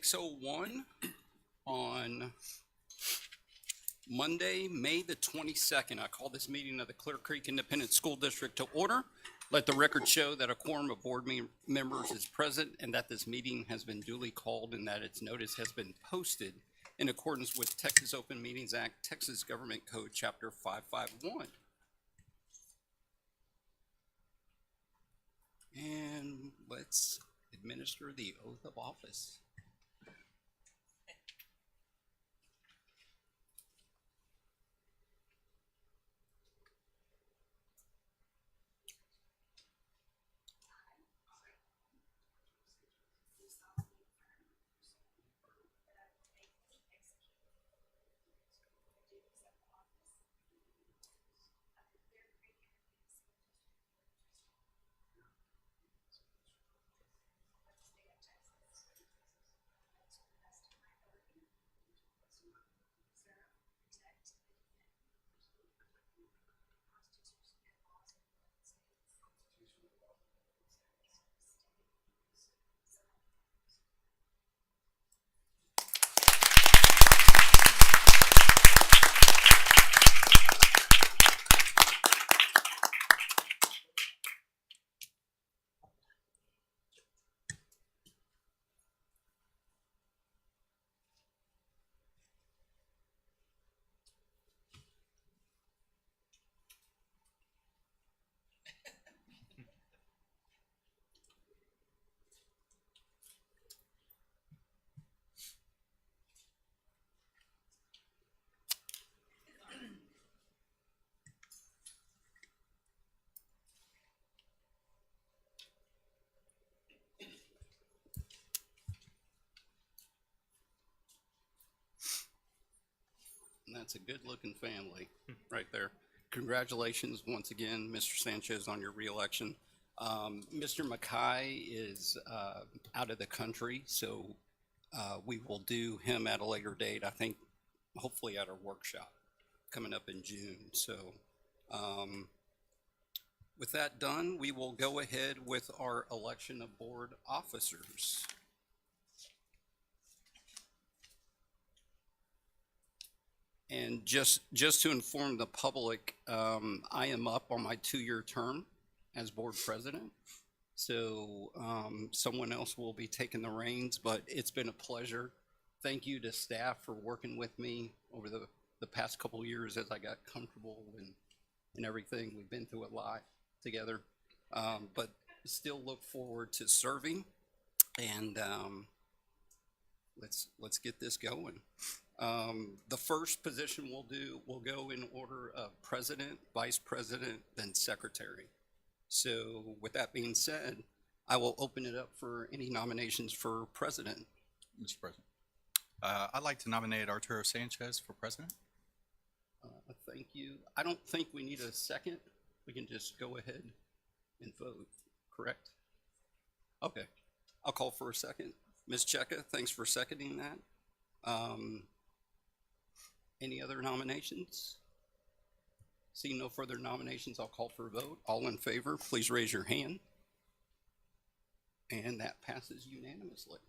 6:01 on Monday, May the 22nd. I call this meeting of the Clear Creek Independent School District to order. Let the record show that a quorum of board members is present and that this meeting has been duly called and that its notice has been posted in accordance with Texas Open Meetings Act, Texas Government Code, Chapter 551. And let's administer the oath of office. And that's a good-looking family right there. Congratulations once again, Mr. Sanchez, on your reelection. Mr. Mackay is out of the country, so we will do him at a later date, I think, hopefully at our workshop coming up in June. So with that done, we will go ahead with our election of board officers. And just to inform the public, I am up on my 2-year term as board president. So someone else will be taking the reins, but it's been a pleasure. Thank you to staff for working with me over the past couple of years as I got comfortable and everything. We've been through a lot together, but still look forward to serving. And let's get this going. The first position we'll go in order of president, vice president, then secretary. So with that being said, I will open it up for any nominations for president. Mr. President, I'd like to nominate Arturo Sanchez for president. Thank you. I don't think we need a second. We can just go ahead and vote, correct? Okay, I'll call for a second. Ms. Cheka, thanks for seconding that. Any other nominations? Seeing no further nominations, I'll call for a vote. All in favor, please raise your hand. And that passes unanimously.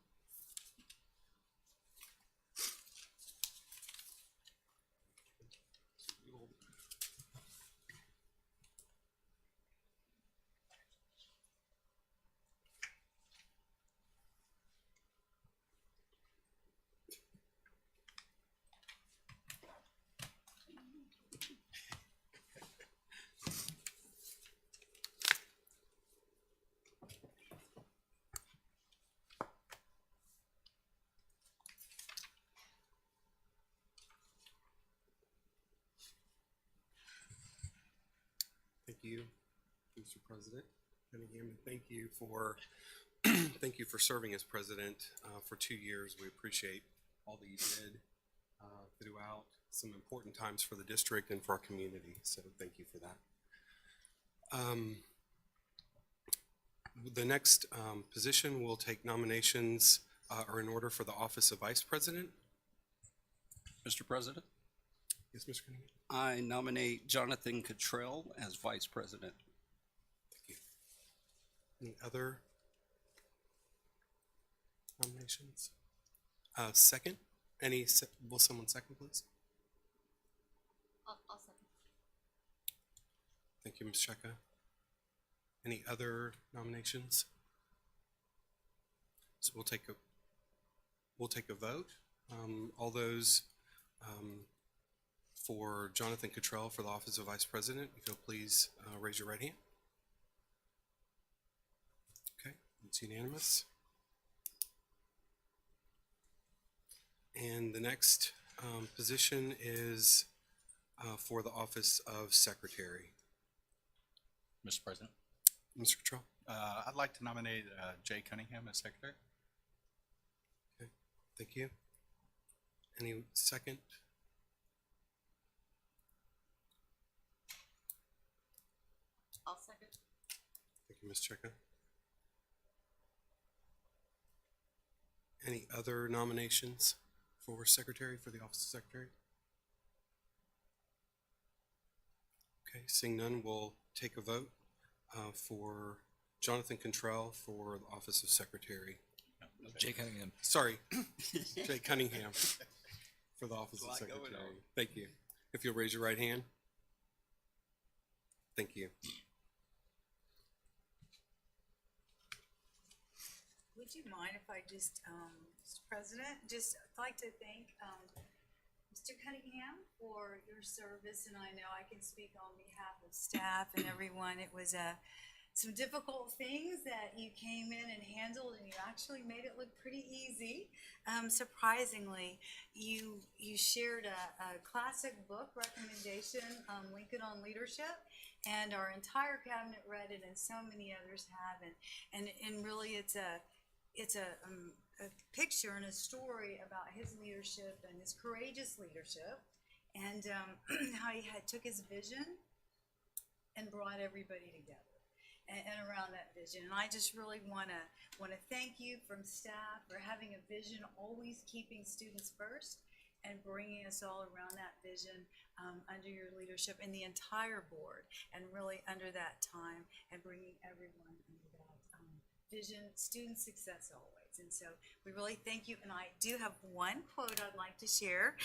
Thank you, Mr. President Cunningham, and thank you for thank you for serving as president for 2 years. We appreciate all that you did throughout some important times for the district and for our community. So thank you for that. The next position will take nominations are in order for the office of vice president. Mr. President? Yes, Mr. Cunningham. I nominate Jonathan Cottrell as vice president. Thank you. Any other nominations? Second? Will someone second, please? I'll second. Thank you, Ms. Cheka. Any other nominations? So we'll take a vote. All those for Jonathan Cottrell for the office of Vice President, if you'll please raise your right hand. Okay, it's unanimous. And the next position is for the office of Secretary. Mr. President, Mr. Cottrell? I'd like to nominate Jay Cunningham as secretary. Okay, thank you. Any second? I'll second. Thank you, Ms. Cheka. Any other nominations for secretary, for the office of secretary? Okay, seeing none, we'll take a vote for Jonathan Cottrell for the office of secretary. Jay Cunningham. Sorry, Jay Cunningham for the office of Lot going secretary. on. Thank you. If you'll raise your right hand. Thank you. Would you mind if I just, Mr. President, just I'd like to thank Mr. Cunningham for your service, and I know I can speak on behalf of staff and everyone. It was some difficult things that you came in and handled, and you actually made it look pretty easy. Surprisingly, you shared a classic book recommendation, Lincoln on Leadership, and our entire cabinet read it, and so many others have, and really it's a picture and a story about his leadership and his courageous leadership, and how he took his vision and brought everybody together and around that vision. And I just really want to thank you from staff for having a vision, always keeping students first, and bringing us all around that vision under your leadership and the entire board, and really under that time, and bringing everyone under that vision, student success always. And so we really thank you. And I do have one quote I'd like to share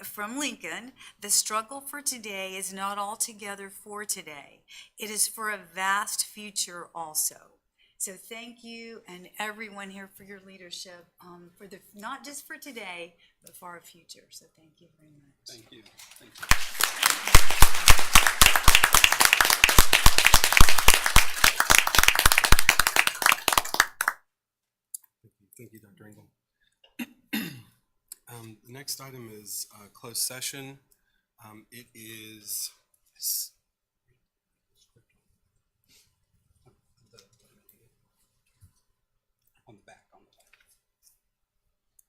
from Lincoln. The struggle for today is not altogether for today. It is for a vast future also. So thank you and everyone here for your leadership, for the not just for today, but for our future. So thank you very much. Thank you. Thank you. Thank you, Dr. Engel. The next item is closed session. It is On the back.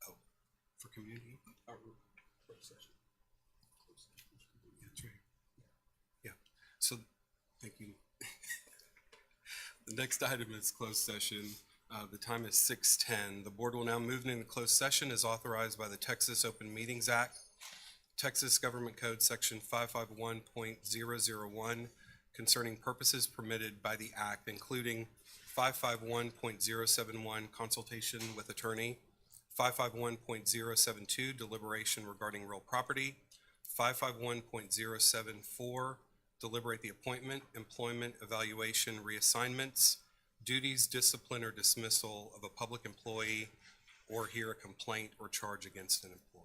oh, for community input? Closed session. Yeah, it's right here. Yeah, so, thank you. The next item is closed session. The time is 6:10. The board will now move into closed session as authorized by the Texas Open Meetings Act, Texas Government Code Section 551.001 concerning purposes permitted by the act, including 551.071 consultation with attorney, 551.072 deliberation regarding real property, 551.074 deliberate the appointment, employment, evaluation, reassignments, duties, discipline, or dismissal of a public employee, or hear a complaint or charge against an employee.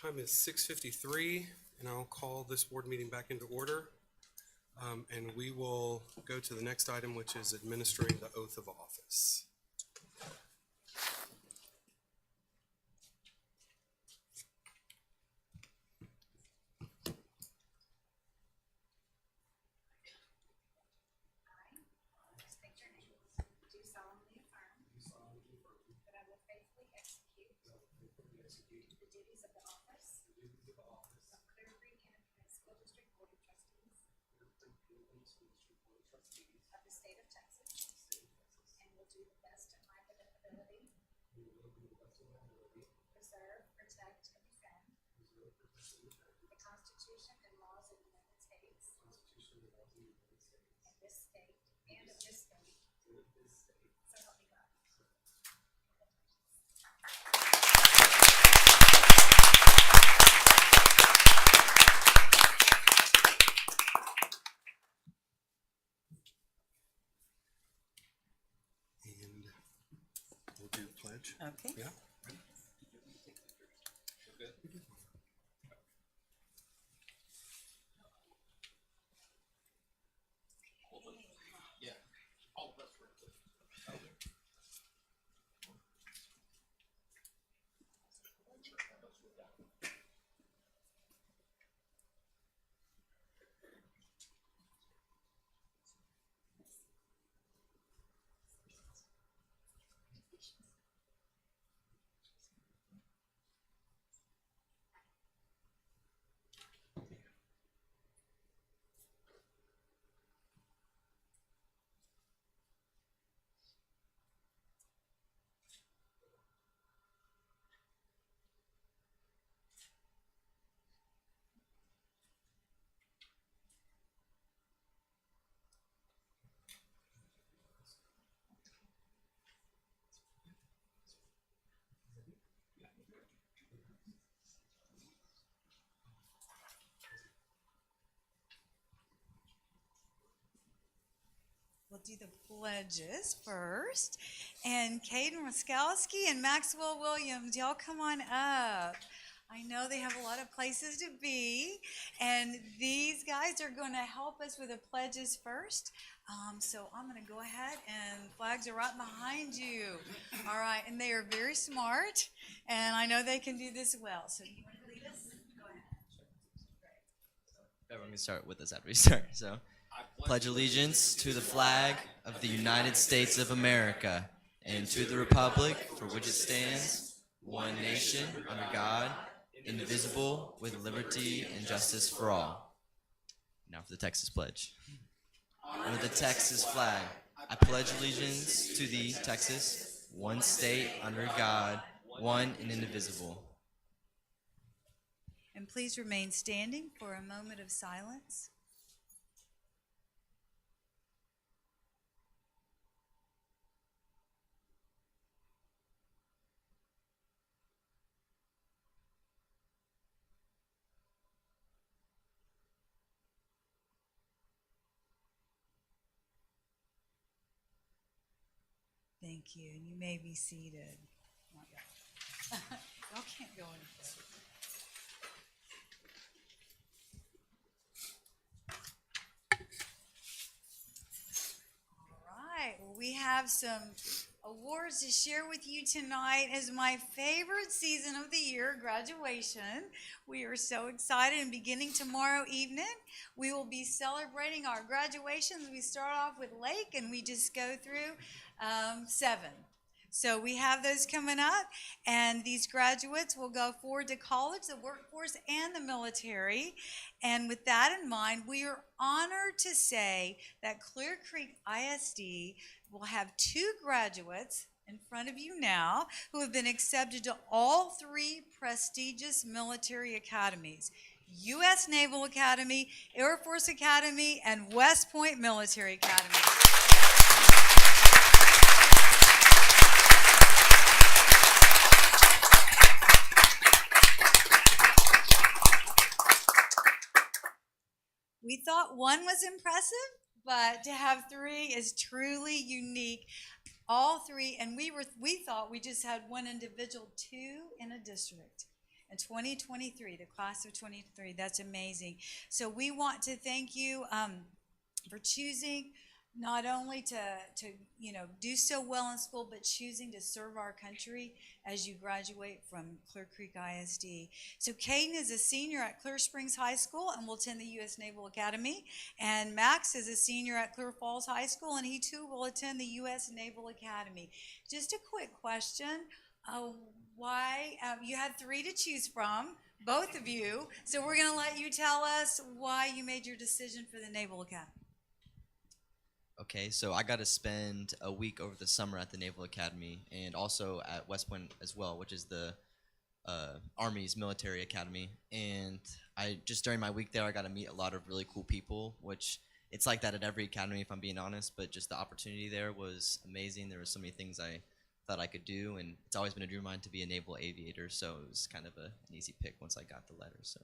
Time is 6:53, and I'll call this board meeting back into order. And we will go to the next item, which is administering the oath of office. State your name. Do solemnly affirm that I will faithfully execute the duties of the office of Clear Creek Independent School District Board of Trustees of the state of Texas, and will do the best of my ability preserve, protect, and defend the Constitution of this state, so help me God. And we'll do pledge. Okay. Yeah. We'll do the pledges first. And Caden Raskowski and Maxwell Williams, y'all come on up. I know they have a lot of places to be, and these guys are going to help us with the pledges first. So I'm going to go ahead, and flags are right behind you. All right, and they are very smart, and I know they can do this well. So you want to lead us? Go ahead. Everyone can start with us after we start. So, pledge allegiance to the flag of the United States of America and to the republic for which it stands, one nation, under God, indivisible, with liberty and justice for all. Now for the Texas pledge. Under the Texas flag, I pledge allegiance to the Texas, one state under God, one and indivisible. And please remain standing for a moment of silence. Thank you, and you may be seated. Oh, yeah. Y'all can't go any further. All right, well, we have some awards to share with you tonight as my favorite season of the year, graduation. We are so excited, and beginning tomorrow evening, we will be celebrating our graduations. We start off with Lake, and we just go through 7. So we have those coming up, and these graduates will go forward to college, the workforce, and the military. And with that in mind, we are honored to say that Clear Creek ISD will have 2 graduates in front of you now who have been accepted to all 3 prestigious military academies: U.S. Naval Academy, Air Force Academy, and West Point Military Academy. We thought 1 was impressive, but to have 3 is truly unique. All 3, and we thought we just had 1 individual, 2 in a district. In 2023, the class of 23, that's amazing. So we want to thank you for choosing not only to do so well in school, but choosing to serve our country as you graduate from Clear Creek ISD. So Caden is a senior at Clear Springs High School and will attend the U.S. Naval Academy. And Max is a senior at Clear Falls High School, and he too will attend the U.S. Naval Academy. Just a quick question. Why you had 3 to choose from, both of you. So we're going to let you tell us why you made your decision for the Naval Academy. Okay, so I got to spend a week over the summer at the Naval Academy and also at West Point as well, which is the Army's military academy. And I just during my week there, I got to meet a lot of really cool people, which it's like that at every academy, if I'm being honest, but just the opportunity there was amazing. There were so many things I thought I could do, and it's always been a dream of mine to be a naval aviator, so it was kind of an easy pick once I got the letter. So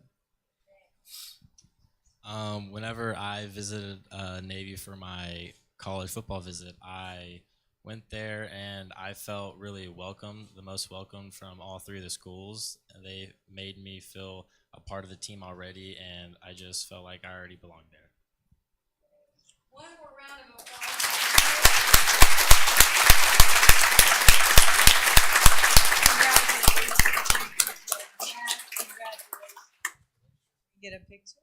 Whenever I visited Navy for my college football visit, I went there and I felt really welcome, the most welcome from all three of the schools. They made me feel a part of the team already, and I just felt like I already belonged there. One more round of applause. Congratulations. Get a picture.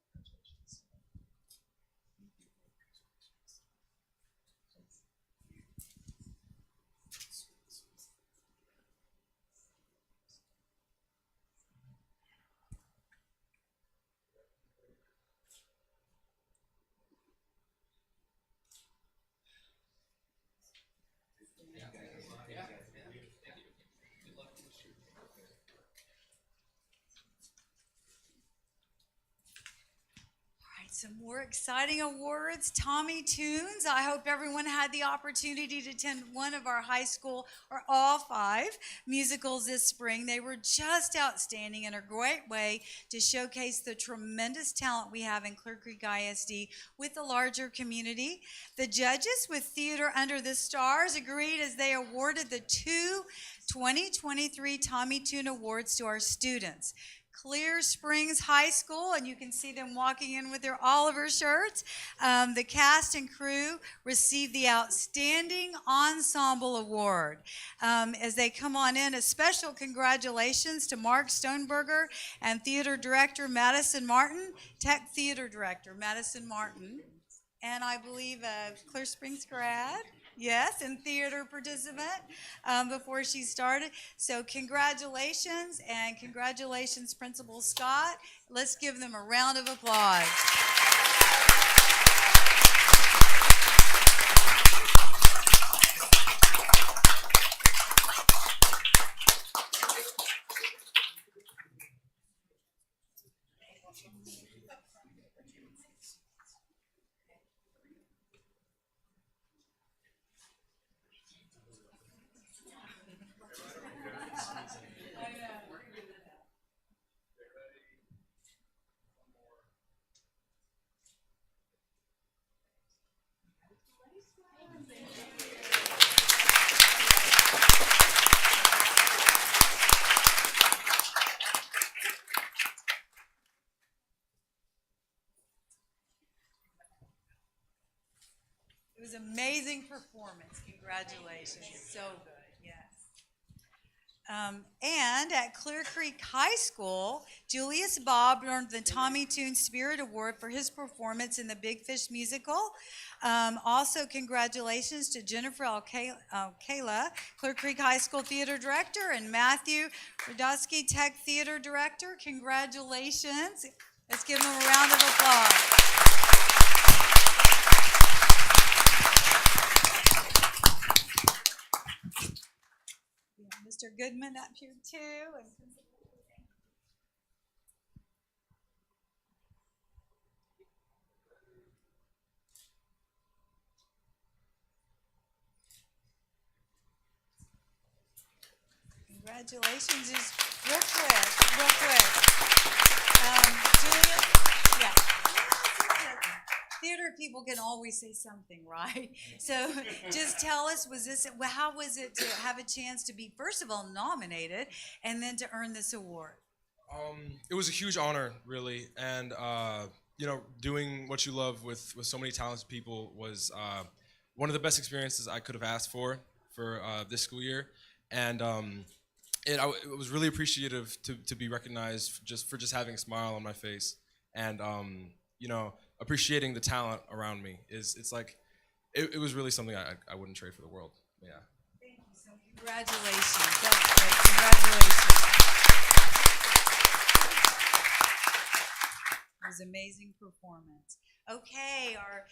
Some more exciting awards. Tommy Tunes. I hope everyone had the opportunity to attend one of our high school, or all 5, musicals this spring. They were just outstanding and a great way to showcase the tremendous talent we have in Clear Creek ISD with the larger community. The judges with Theater Under the Stars agreed as they awarded the 2 2023 Tommy Tune Awards to our students. Clear Springs High School, and you can see them walking in with their Oliver shirts. The cast and crew received the Outstanding Ensemble Award. As they come on in, a special congratulations to Mark Stoneberger and Theater Director Madison Martin, Tech Theater Director Madison Martin, and I believe a Clear Springs grad. Yes, and theater participant before she started. So congratulations, and congratulations, Principal Scott. Let's give them a round of applause. It was an amazing performance. Congratulations. So good, yes. And at Clear Creek High School, Julius Bob earned the Tommy Tune Spirit Award for his performance in the Big Fish musical. Also, congratulations to Jennifer Alcala, Clear Creek High School Theater Director, and Matthew Radosky, Tech Theater Director. Congratulations. Let's give them a round of applause. Mr. Goodman up here too. And congratulations. Just real quick. Julia, yeah. Theater people can always say something, right? So just tell us, how was it to have a chance to be, first of all, nominated, and then to earn this award? It was a huge honor, really, and doing what you love with so many talented people was one of the best experiences I could have asked for this school year, and it was really appreciative to be recognized for just having a smile on my face, and appreciating the talent around me it's like it was really something I wouldn't trade for the world. Yeah. Thank you. So congratulations. That's great. Congratulations. It was an amazing performance. Okay, our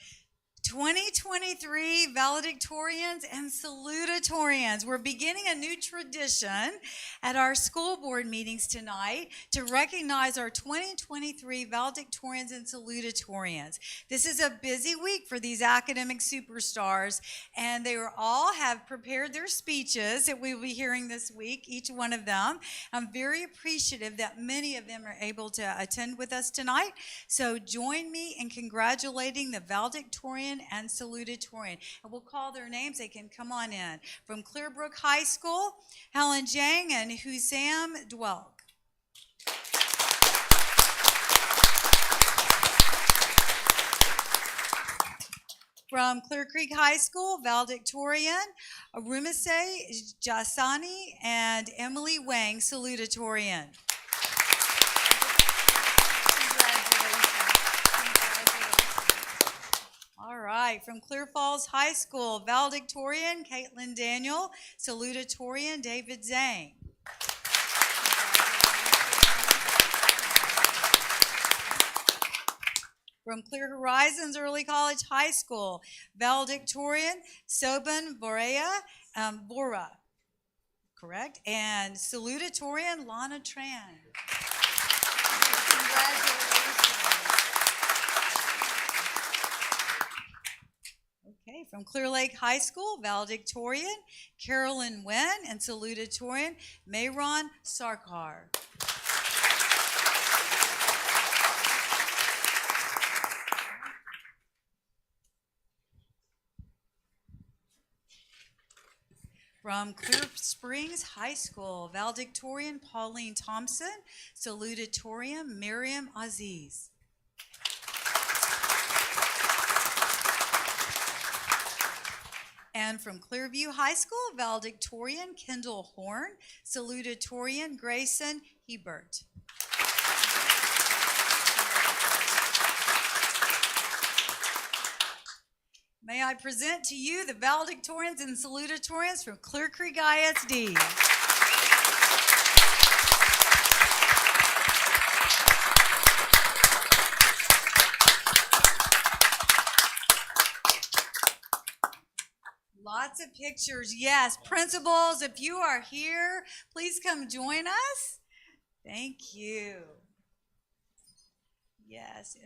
2023 valedictorians and salutatorians. We're beginning a new tradition at our school board meetings tonight to recognize our 2023 valedictorians and salutatorians. This is a busy week for these academic superstars, and they all have prepared their speeches that we will be hearing this week, each one of them. I'm very appreciative that many of them are able to attend with us tonight. So join me in congratulating the valedictorian and salutatorian. And we'll call their names. They can come on in. From Clearbrook High School, Helen Jang and Hussam Dwelk. From Clear Creek High School, valedictorian, Arumise Jasani and Emily Wang, salutatorian. All right, from Clear Falls High School, valedictorian, Caitlin Daniel, salutatorian, David Zhang. From Clear Horizons Early College High School, valedictorian, Soban Bora, correct? And salutatorian, Lana Tran. Congratulations. Okay, from Clear Lake High School, valedictorian, Carolyn Wen, and salutatorian, Mayron Sarkar. From Clear Springs High School, valedictorian, Pauline Thompson, salutatorian, Miriam Aziz. And from Clearview High School, valedictorian, Kendall Horn, salutatorian, Grayson Hebert. May I present to you the valedictorians and salutatorians from Clear Creek ISD. Lots of pictures, yes. Principals, if you are here, please come join us. Thank you. Yes,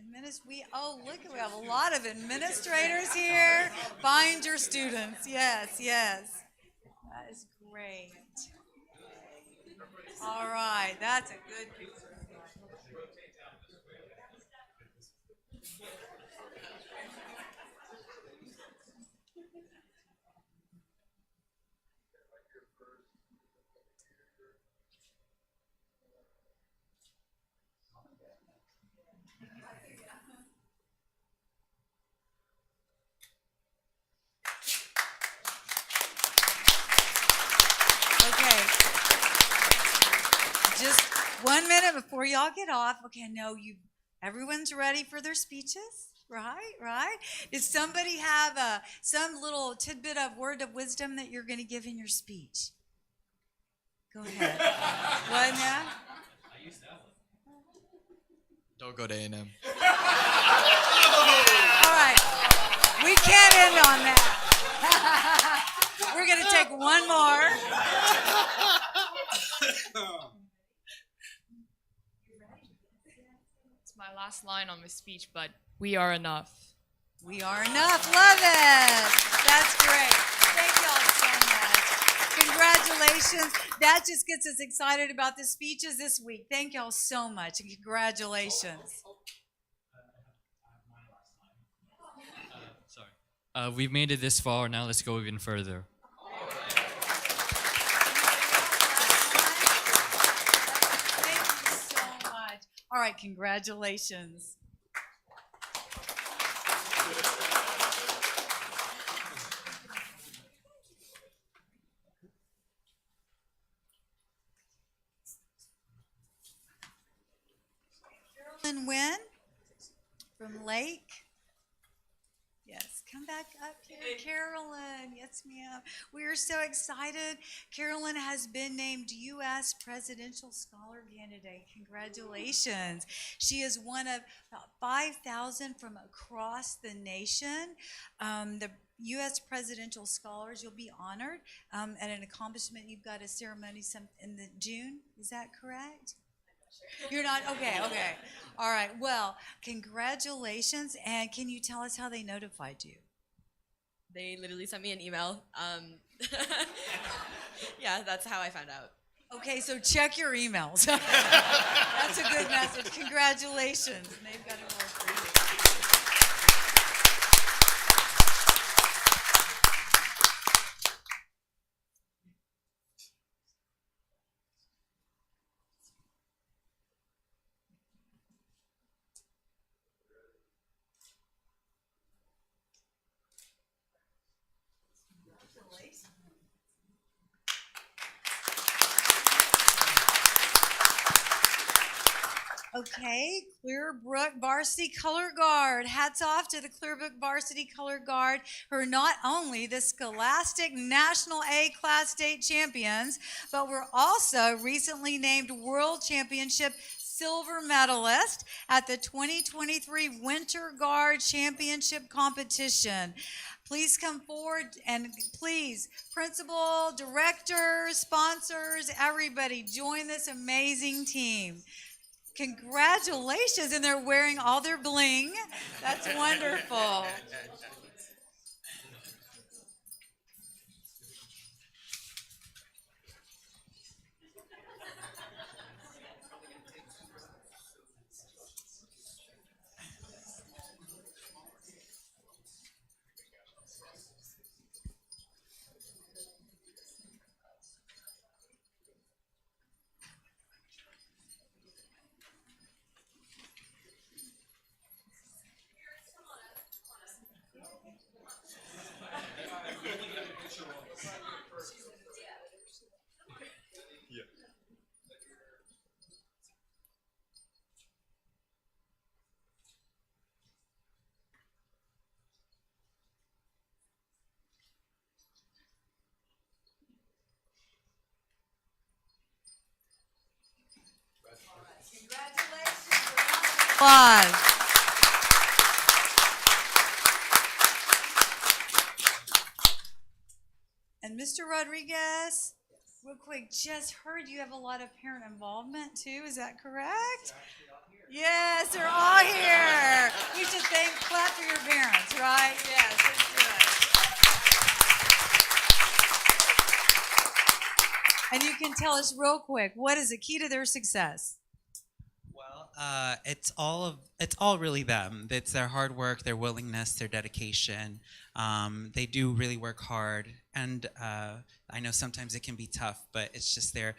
look, we have a lot of administrators here. Find your students, yes. That is great. All right, that's a good picture. Just 1 minute before y'all get off. Okay, I know everyone's ready for their speeches, right? Does somebody have some little tidbit of word of wisdom that you're going to give in your speech? Go ahead. What now? Don't go to A&M. All right. We can't end on that. We're going to take one more. It's my last line on my speech, but we are enough. We are enough. Love it. That's great. Thank y'all so much. Congratulations. That just gets us excited about the speeches this week. Thank y'all so much. And congratulations. We've made it this far. Now let's go even further. Thank you so much. All right, congratulations. Carolyn Wynn from Lake. Yes, come back up here. Carolyn, yes ma'am. We are so excited. Carolyn has been named U.S. Presidential Scholar Candidate. Congratulations. She is one of about 5,000 from across the nation. The U.S. Presidential Scholars, you'll be honored at an accomplishment. You've got a ceremony in the June, is that correct? You're not? Okay. All right. Well, congratulations. And can you tell us how they notified you? They literally sent me an email. Yeah, that's how I found out. Okay, so check your emails. That's a good message. Congratulations. And they've got a award for you. Okay, Clearbrook Varsity Color Guard. Hats off to the Clearbrook Varsity Color Guard, who are not only the Scholastic National A-Class State Champions, but were also recently named World Championship silver medalist at the 2023 Winter Guard Championship competition. Please come forward, and please, principal, directors, sponsors, everybody, join this amazing team. Congratulations, and they're wearing all their bling. That's wonderful. Applause. And Mr. Rodriguez, real quick, just heard you have a lot of parent involvement too. Is that correct? Yes, they're all here. We should clap for your parents, right? Yes, let's do it. And you can tell us real quick, what is the key to their success? It's all really them. It's their hard work, their willingness, their dedication. They do really work hard, and I know sometimes it can be tough, but it's just their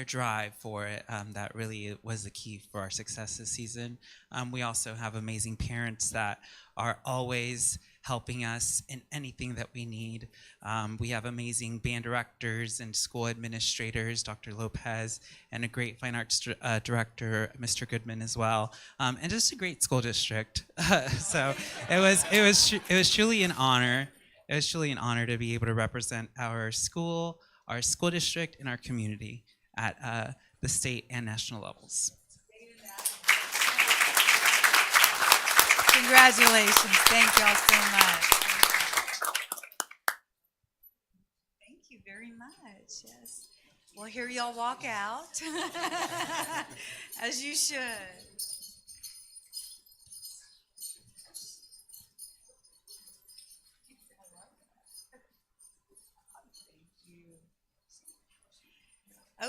drive for it that really was the key for our success this season. We also have amazing parents that are always helping us in anything that we need. We have amazing band directors and school administrators, Dr. Lopez, and a great fine arts director, Mr. Goodman, as well, and just a great school district. So it was truly an honor. It was truly an honor to be able to represent our school district, and our community at the state and national levels. Congratulations. Thank y'all so much. Thank you very much. Yes. Well, here y'all walk out, as you should.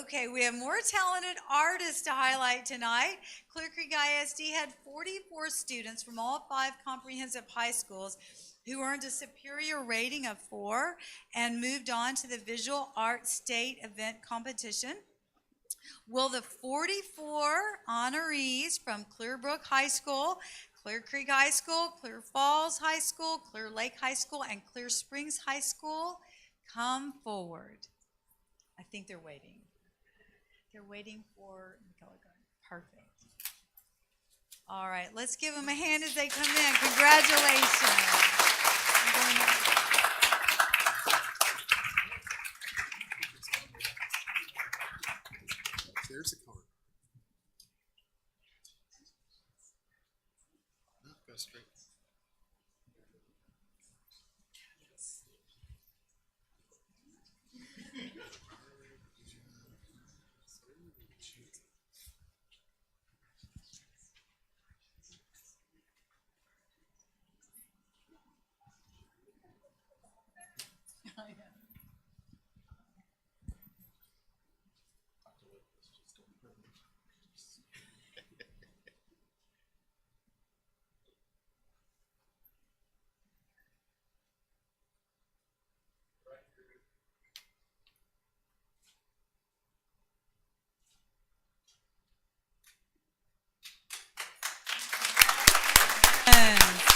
Okay, we have more talented artists to highlight tonight. Clear Creek ISD had 44 students from all 5 comprehensive high schools who earned a superior rating of 4 and moved on to the Visual Arts State Event Competition. Will the 44 honorees from Clearbrook High School, Clear Creek High School, Clear Falls High School, Clear Lake High School, and Clear Springs High School come forward? I think they're waiting. They're waiting for the color guard. Perfect. All right, let's give them a hand as they come in. Congratulations. very much. There's the card. Go straight.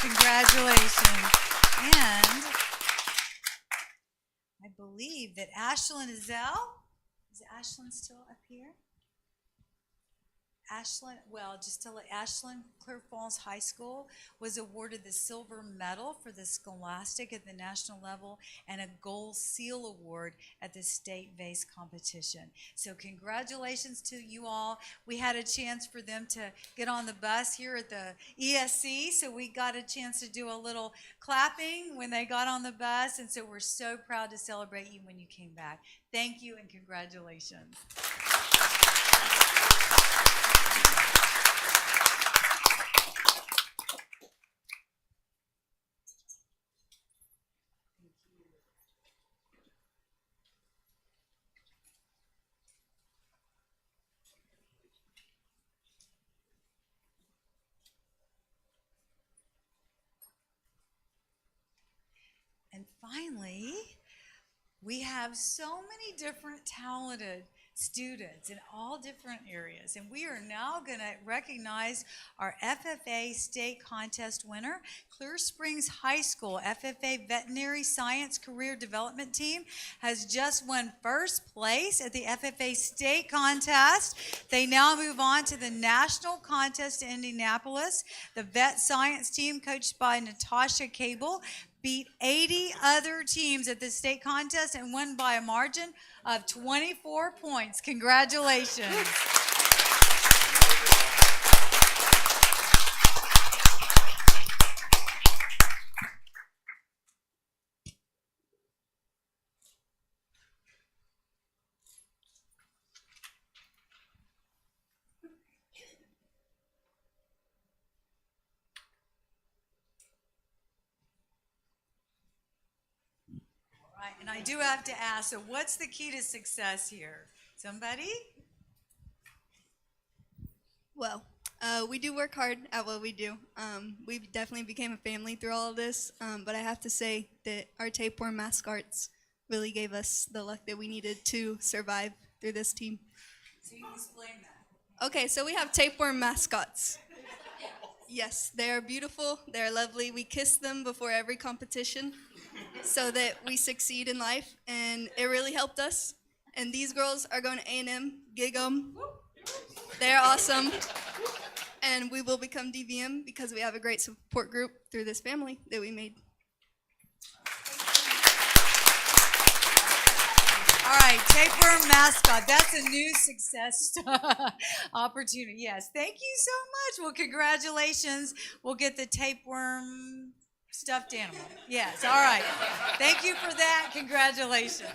Congratulations. And I believe that Ashlyn Azell, is Ashlyn still up here? Ashlyn, well, just to let Ashlyn, Clear Falls High School was awarded the silver medal for the Scholastic at the national level and a gold seal award at the state vase competition. So congratulations to you all. We had a chance for them to get on the bus here at the ESC, so we got a chance to do a little clapping when they got on the bus, and so we're so proud to celebrate you when you came back. Thank you and congratulations. And finally, we have so many different talented students in all different areas. And we are now going to recognize our FFA state contest winner. Clear Springs High School FFA Veterinary Science Career Development Team has just won first place at the FFA state contest. They now move on to the national contest in Indianapolis. The vet science team, coached by Natasha Cable, beat 80 other teams at the state contest and won by a margin of 24 points. Congratulations. Right, and I do have to ask, so what's the key to success here? Somebody? Well, we do work hard at what we do. We definitely became a family through all of this, but I have to say that our tapeworm mascots really gave us the luck that we needed to survive through this team. So you can explain that. Okay, so we have tapeworm mascots. Yes, they are beautiful, they're lovely. We kiss them before every competition so that we succeed in life, and it really helped us. And these girls are going to A&M, gig 'em. They're awesome. And we will become DVM because we have a great support group through this family that we made. All right, tapeworm mascot. That's a new success opportunity. Yes, thank you so much. Well, congratulations. We'll get the tapeworm stuffed animal. Yes, all right. Thank you for that. Congratulations.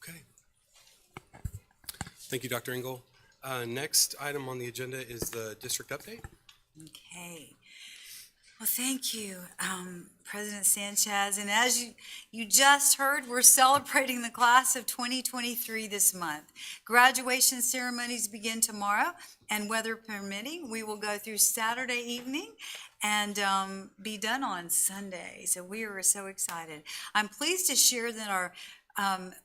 Okay. Thank you, Dr. Engel. Next item on the agenda is the district update. Okay. Well, thank you, President Sanchez. And as you just heard, we're celebrating the class of 2023 this month. Graduation ceremonies begin tomorrow, and weather permitting, we will go through Saturday evening and be done on Sunday. So we are so excited. I'm pleased to share that our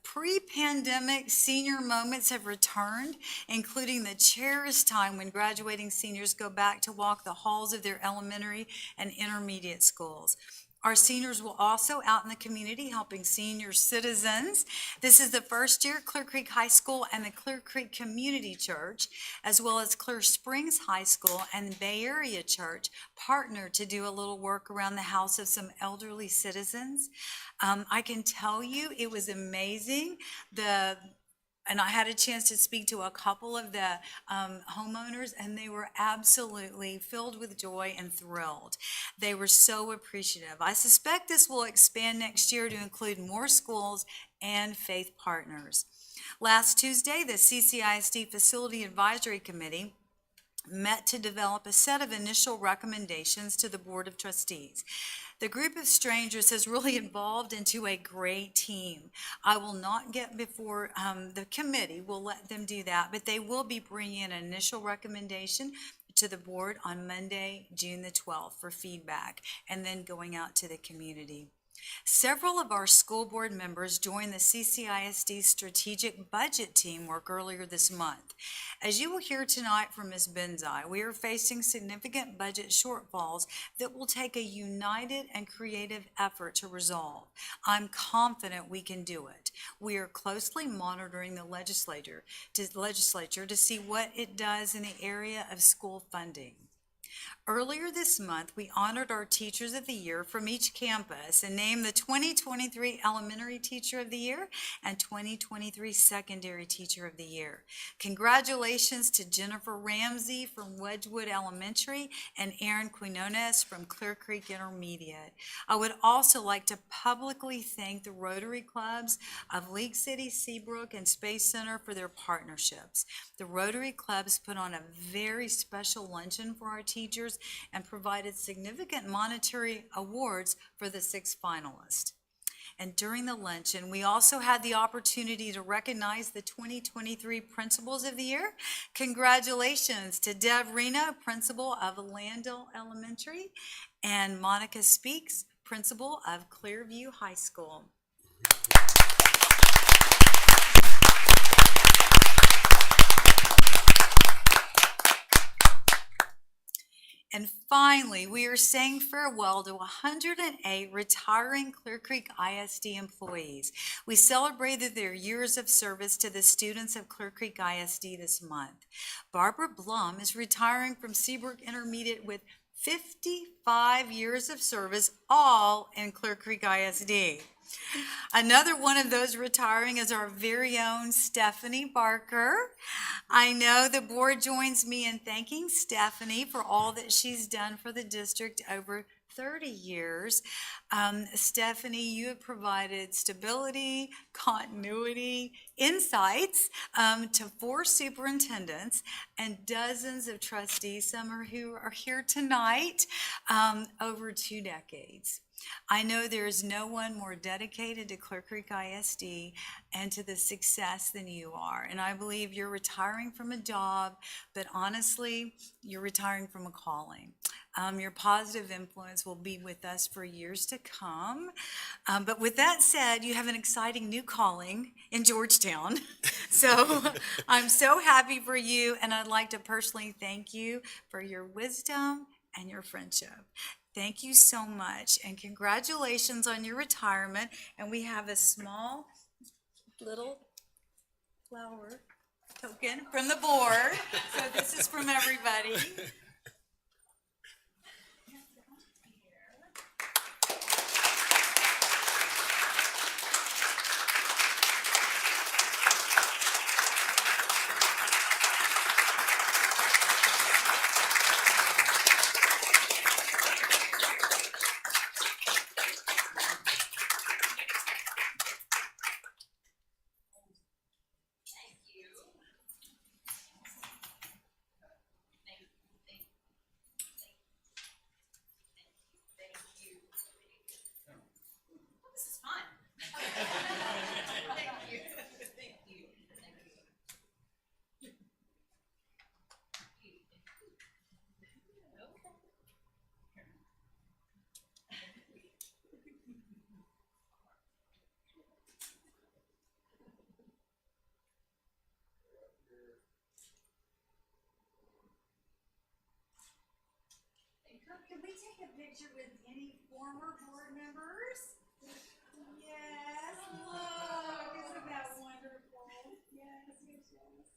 pre-pandemic senior moments have returned, including the cherished time when graduating seniors go back to walk the halls of their elementary and intermediate schools. Our seniors will also out in the community helping senior citizens. This is the first year Clear Creek High School and the Clear Creek Community Church, as well as Clear Springs High School and the Bay Area Church, partnered to do a little work around the house of some elderly citizens. I can tell you it was amazing. And I had a chance to speak to a couple of the homeowners, and they were absolutely filled with joy and thrilled. They were so appreciative. I suspect this will expand next year to include more schools and faith partners. Last Tuesday, the CCISD Facility Advisory Committee met to develop a set of initial recommendations to the Board of Trustees. The group of strangers has really evolved into a great team. I will not get before the committee, we'll let them do that, but they will be bringing an initial recommendation to the board on Monday, June the 12th for feedback, and then going out to the community. Several of our school board members joined the CCISD strategic budget team work earlier this month. As you will hear tonight from Ms. Benzai, we are facing significant budget shortfalls that will take a united and creative effort to resolve. I'm confident we can do it. We are closely monitoring the legislature to see what it does in the area of school funding. Earlier this month, we honored our Teachers of the Year from each campus and named the 2023 Elementary Teacher of the Year and 2023 Secondary Teacher of the Year. Congratulations to Jennifer Ramsey from Wedgwood Elementary and Aaron Quinones from Clear Creek Intermediate. I would also like to publicly thank the Rotary Clubs of League City, Seabrook, and Space Center for their partnerships. The Rotary Clubs put on a very special luncheon for our teachers and provided significant monetary awards for the 6 finalists. And during the luncheon, we also had the opportunity to recognize the 2023 Principals of the Year. Congratulations to Deb Reno, Principal of Landell Elementary, and Monica Speaks, Principal of Clearview High School. And finally, we are saying farewell to 108 retiring Clear Creek ISD employees. We celebrated their years of service to the students of Clear Creek ISD this month. Barbara Blum is retiring from Seabrook Intermediate with 55 years of service, all in Clear Creek ISD. Another one of those retiring is our very own Stephanie Barker. I know the board joins me in thanking Stephanie for all that she's done for the district over 30 years. Stephanie, you have provided stability, continuity, insights to 4 superintendents and dozens of trustees, some who are here tonight, over 2 decades. I know there is no one more dedicated to Clear Creek ISD and to the success than you are. And I believe you're retiring from a job, but honestly, you're retiring from a calling. Your positive influence will be with us for years to come. But with that said, you have an exciting new calling in Georgetown. So I'm so happy for you, and I'd like to personally thank you for your wisdom and your friendship. Thank you so much, and congratulations on your retirement. And we have a small little flower token from the board. So this is from everybody. can we take a picture with any former board members? Yes, look, isn't that wonderful? Yes, yes, yes.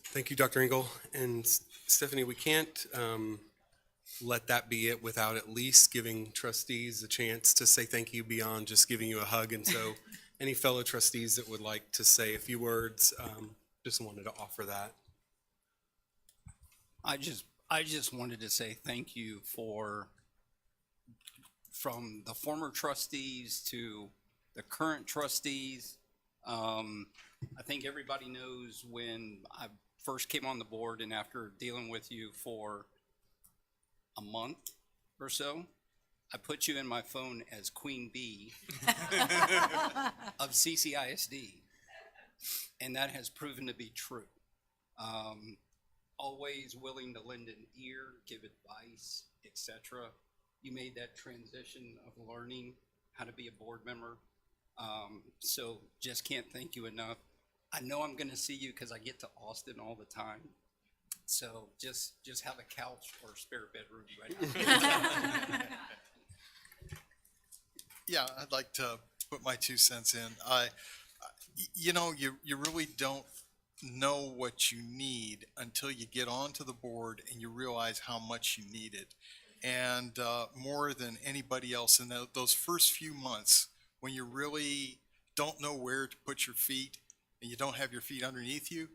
Thank you, Dr. Engel. And Stephanie, we can't let that be it without at least giving trustees a chance to say thank you beyond just giving you a hug. And so any fellow trustees that would like to say a few words, just wanted to offer that. I just wanted to say thank you from the former trustees to the current trustees. I think everybody knows when I first came on the board and after dealing with you for a month or so, I put you in my phone as Queen Bee of CCISD, and that has proven to be true. Always willing to lend an ear, give advice, etc. You made that transition of learning how to be a board member. So just can't thank you enough. I know I'm gonna see you because I get to Austin all the time. So just have a couch or a spare bedroom right now. Yeah, I'd like to put my 2 cents in. You really don't know what you need until you get onto the board and you realize how much you need it. And more than anybody else in those first few months, when you really don't know where to put your feet and you don't have your feet underneath you,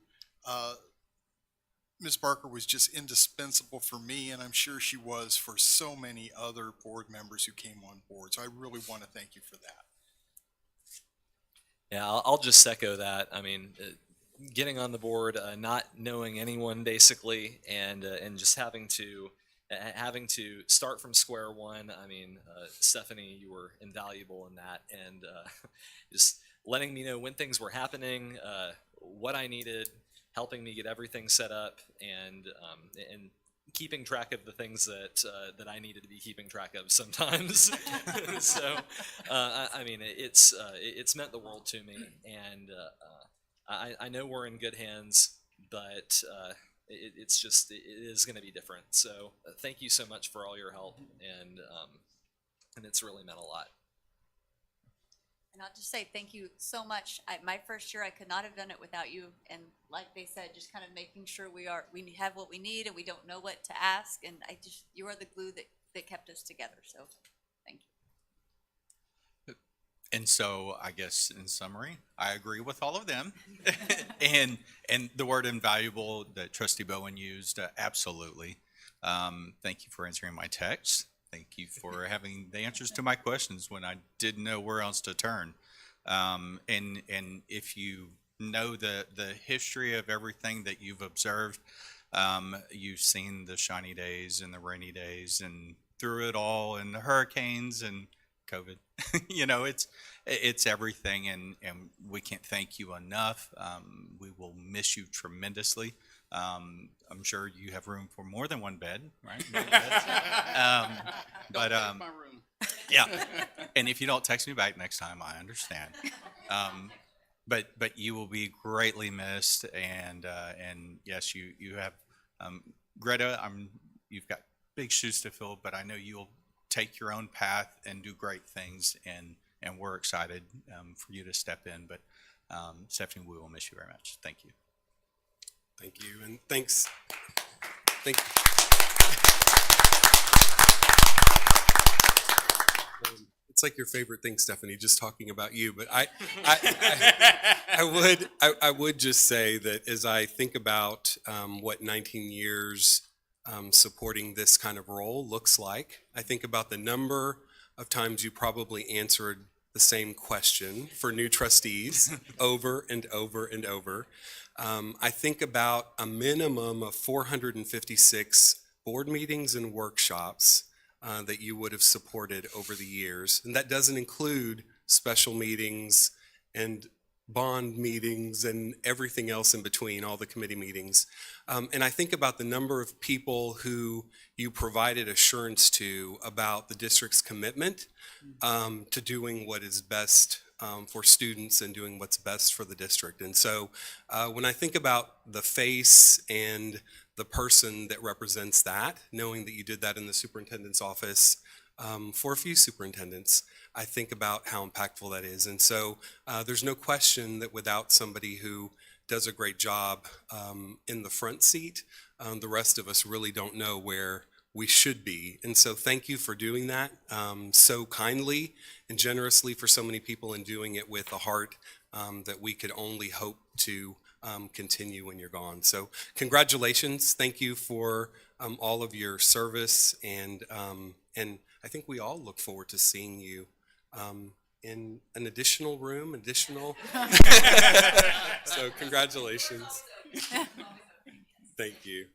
Ms. Barker was just indispensable for me, and I'm sure she was for so many other board members who came on board. So I really want to thank you for that. Yeah, I'll just echo that. I mean, getting on the board, not knowing anyone basically, and just having to start from square one. I mean, Stephanie, you were invaluable in that, and just letting me know when things were happening, what I needed, helping me get everything set up, and keeping track of the things that I needed to be keeping track of sometimes. So, I mean, it's meant the world to me, and I know we're in good hands, but it is going to be different. So, thank you so much for all your help, and it's really meant a lot. And I'll just say thank you so much. My first year, I could not have done it without you. And like they said, just kind of making sure we have what we need and we don't know what to ask. And you are the glue that kept us together. So thank you. And so I guess in summary, I agree with all of them. and the word invaluable that Trustee Bowen used, absolutely. Thank you for answering my text. Thank you for having the answers to my questions when I didn't know where else to turn. And if you know the history of everything that you've observed, you've seen the shiny days and the rainy days and through it all, and the hurricanes and COVID. It's everything, and we can't thank you enough. We will miss you tremendously. I'm sure you have room for more than one bed, right? Don't take my room. Yeah. And if you don't text me back next time, I understand. But you will be greatly missed, and yes, you have Greta. You've got big shoes to fill, but I know you'll take your own path and do great things, and we're excited for you to step in. But Stephanie, we will miss you very much. Thank you. Thank you, and thanks. It's like your favorite thing, Stephanie, just talking about you. But I would just say that as I think about what 19 years supporting this kind of role looks like, I think about the number of times you probably answered the same question for new trustees over and over and over. I think about a minimum of 456 board meetings and workshops that you would have supported over the years. And that doesn't include special meetings and bond meetings and everything else in between, all the committee meetings. And I think about the number of people who you provided assurance to about the district's commitment to doing what is best for students and doing what's best for the district. And so when I think about the face and the person that represents that, knowing that you did that in the superintendent's office for a few superintendents, I think about how impactful that is. And so there's no question that without somebody who does a great job in the front seat, the rest of us really don't know where we should be. And so thank you for doing that so kindly and generously for so many people, and doing it with a heart that we could only hope to continue when you're gone. So congratulations. Thank you for all of your service. And I think we all look forward to seeing you in an additional room, so congratulations. Thank you.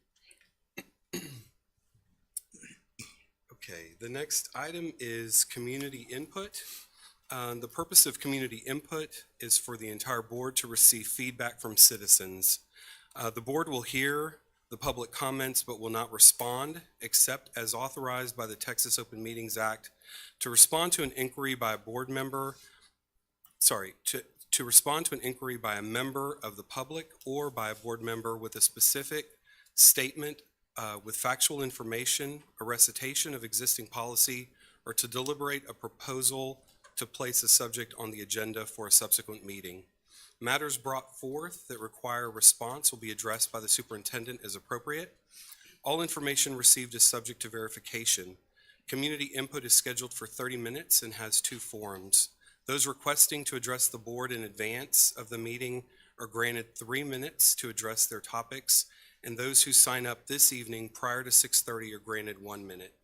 Okay, the next item is community input. The purpose of community input is for the entire board to receive feedback from citizens. The board will hear the public comments but will not respond except as authorized by the Texas Open Meetings Act to respond to an inquiry by a board member, to respond to an inquiry by a member of the public or by a board member with a specific statement with factual information, a recitation of existing policy, or to deliberate a proposal to place a subject on the agenda for a subsequent meeting. Matters brought forth that require response will be addressed by the superintendent as appropriate. All information received is subject to verification. Community input is scheduled for 30 minutes and has 2 forms. Those requesting to address the board in advance of the meeting are granted 3 minutes to address their topics, and those who sign up this evening prior to 6:30 are granted 1 minute.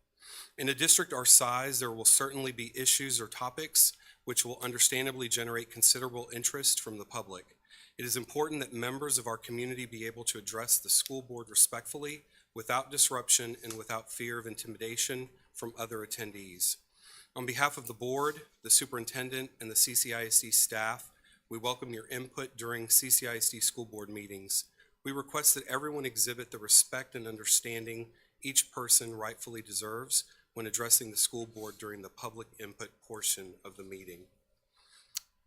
In a district our size, there will certainly be issues or topics which will understandably generate considerable interest from the public. It is important that members of our community be able to address the school board respectfully, without disruption, and without fear of intimidation from other attendees. On behalf of the board, the superintendent, and the CCISD staff, we welcome your input during CCISD school board meetings. We request that everyone exhibit the respect and understanding each person rightfully deserves when addressing the school board during the public input portion of the meeting.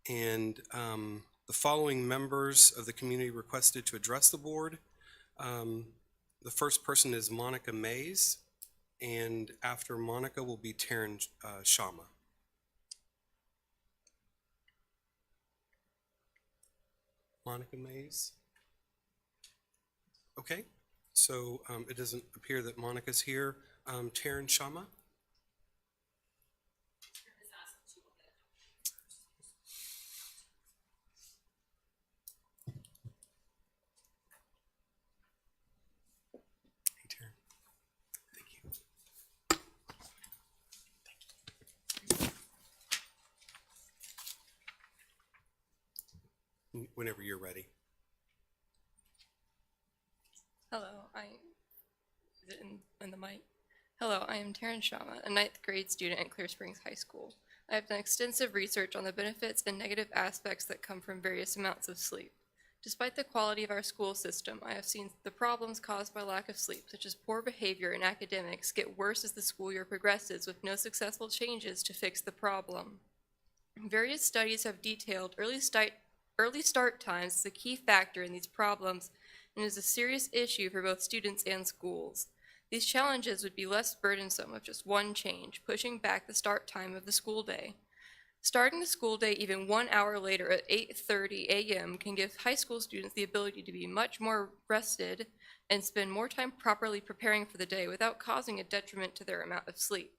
And the following members of the community requested to address the board. The first person is Monica Mays, and after Monica will be Taryn Shama. Monica Mays. Okay, so it doesn't appear that Monica's here. Taryn Shama. Hey, Taryn. Thank you. Whenever you're ready. Hello, is it in the mic? Hello, I am Taryn Shama, a 9th grade student at Clear Springs High School. I have done extensive research on the benefits and negative aspects that come from various amounts of sleep. Despite the quality of our school system, I have seen the problems caused by lack of sleep, such as poor behavior in academics, get worse as the school year progresses with no successful changes to fix the problem. Various studies have detailed early start times as a key factor in these problems and is a serious issue for both students and schools. These challenges would be less burdensome with just one change, pushing back the start time of the school day. Starting the school day even 1 hour later at 8:30 a.m. can give high school students the ability to be much more rested and spend more time properly preparing for the day without causing a detriment to their amount of sleep.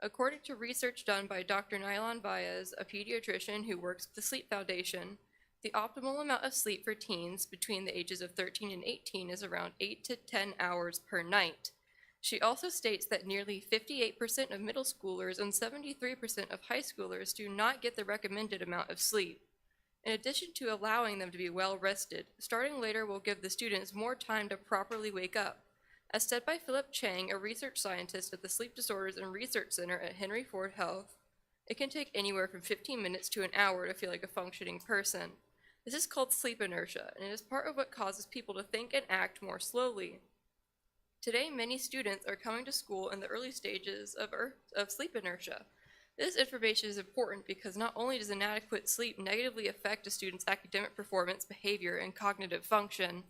According to research done by Dr. Nylon Baez, a pediatrician who works with the Sleep Foundation, the optimal amount of sleep for teens between the ages of 13 and 18 is around 8 to 10 hours per night. She also states that nearly 58% of middle schoolers and 73% of high schoolers do not get the recommended amount of sleep. In addition to allowing them to be well rested, starting later will give the students more time to properly wake up. As said by Philip Chang, a research scientist at the Sleep Disorders and Research Center at Henry Ford Health, it can take anywhere from 15 minutes to an hour to feel like a functioning person. This is called sleep inertia, and it is part of what causes people to think and act more slowly. Today, many students are coming to school in the early stages of sleep inertia. This information is important because not only does inadequate sleep negatively affect a student's academic performance, behavior, and cognitive function,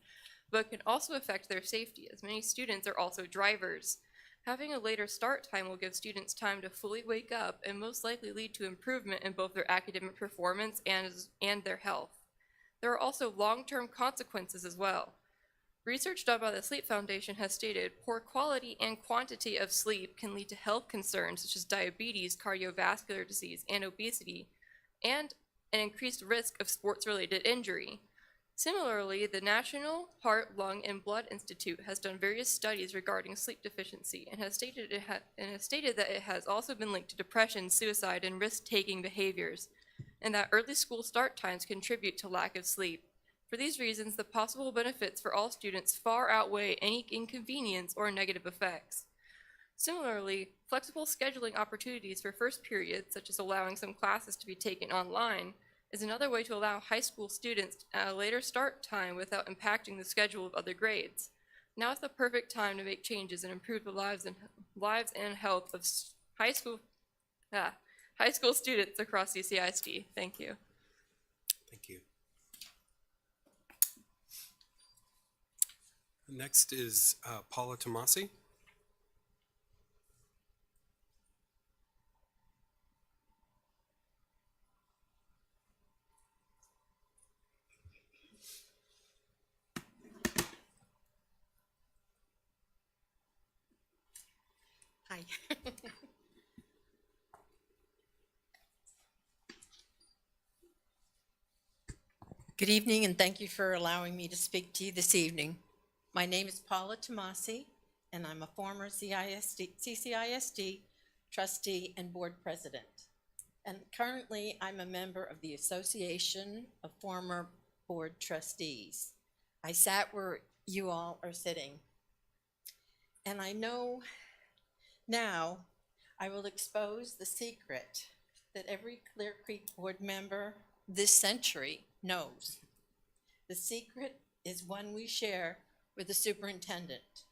but can also affect their safety, as many students are also drivers. Having a later start time will give students time to fully wake up and most likely lead to improvement in both their academic performance and their health. There are also long-term consequences as well. Research done by the Sleep Foundation has stated poor quality and quantity of sleep can lead to health concerns such as diabetes, cardiovascular disease, and obesity, and an increased risk of sports-related injury. Similarly, the National Heart, Lung, and Blood Institute has done various studies regarding sleep deficiency and has stated that it has also been linked to depression, suicide, and risk-taking behaviors, and that early school start times contribute to lack of sleep. For these reasons, the possible benefits for all students far outweigh any inconvenience or negative effects. Similarly, flexible scheduling opportunities for first periods, such as allowing some classes to be taken online, is another way to allow high school students a later start time without impacting the schedule of other grades. Now is the perfect time to make changes and improve the lives and health of high school students across CCISD. Thank you. Thank you. Next is Paula Tomasi. Hi. Good evening, and thank you for allowing me to speak to you this evening. My name is Paula Tomasi, and I'm a former CCISD trustee and board president. And currently, I'm a member of the Association of Former Board Trustees. I sat where you all are sitting. And I know now I will expose the secret that every Clear Creek board member this century knows. The secret is one we share with the superintendent,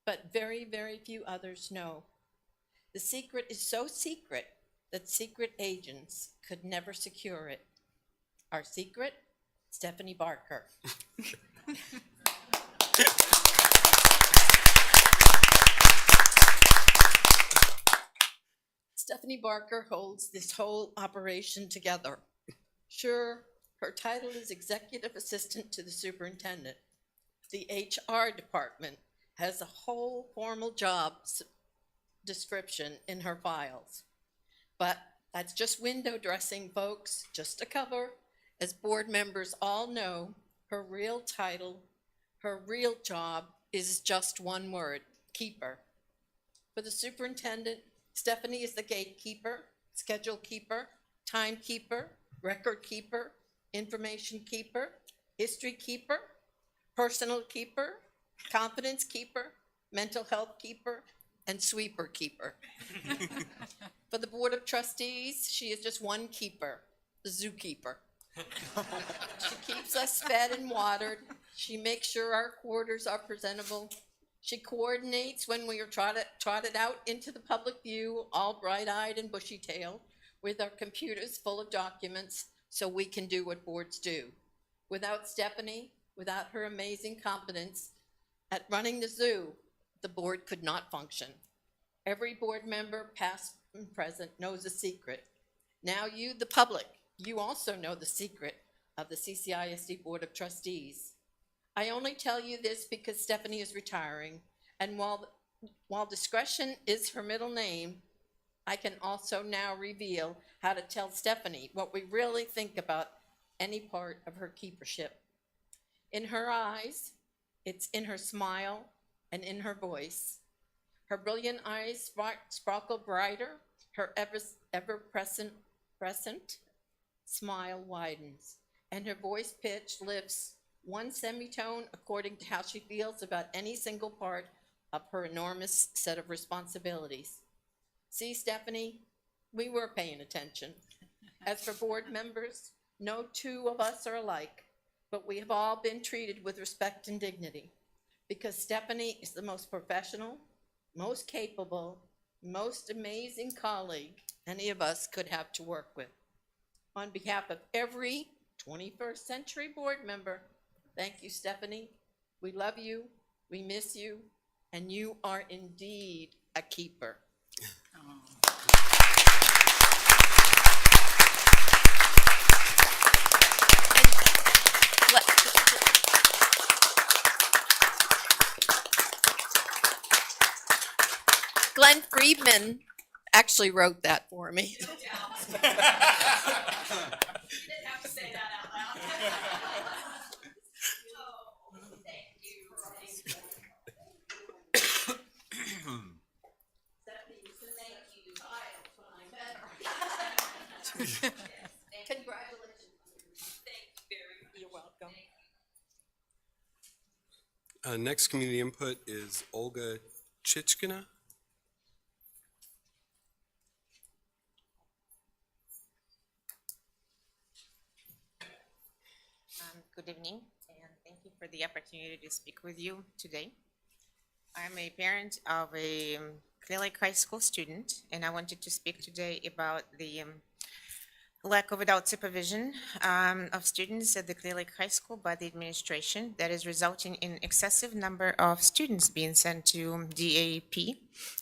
but very, very few others know. The secret is so secret that secret agents could never secure it. Our secret, Stephanie Barker. Stephanie Barker holds this whole operation together. Sure, her title is Executive Assistant to the Superintendent. The HR department has a whole formal job description in her files. But that's just window dressing, folks, just a cover. As board members all know, her real title, her real job is just one word, keeper. For the superintendent, Stephanie is the gatekeeper, schedule keeper, timekeeper, record keeper, information keeper, history keeper, personal keeper, confidence keeper, mental health keeper, and sweeper keeper. For the Board of Trustees, she is just one keeper, the zookeeper. She keeps us fed and watered. She makes sure our quarters are presentable. She coordinates when we are trotted out into the public view, all bright-eyed and bushy-tailed, with our computers full of documents so we can do what boards do. Without Stephanie, without her amazing competence at running the zoo, the board could not function. Every board member, past and present, knows a secret. Now you, the public, you also know the secret of the CCISD Board of Trustees. I only tell you this because Stephanie is retiring, and while discretion is her middle name, I can also now reveal how to tell Stephanie what we really think about any part of her keepership. In her eyes, it's in her smile and in her voice. Her brilliant eyes sparkle brighter, her ever-present smile widens, and her voice pitch lifts one semitone according to how she feels about any single part of her enormous set of responsibilities. See, Stephanie, we were paying attention. As for board members, no two of us are alike, but we have all been treated with respect and dignity because Stephanie is the most professional, most capable, most amazing colleague any of us could have to work with. On behalf of every 21st century board member, thank you, Stephanie. We love you, we miss you, and you are indeed a keeper. Glenn Friedman actually wrote that for me. You didn't have to say that out loud. Thank you. Congratulations. Thank you very much. You're welcome. Next community input is Olga Chichkina. Good evening, and thank you for the opportunity to speak with you today. I'm a parent of a Clear Lake High School student, and I wanted to speak today about the lack of adult supervision of students at the Clear Lake High School by the administration that is resulting in excessive number of students being sent to DAP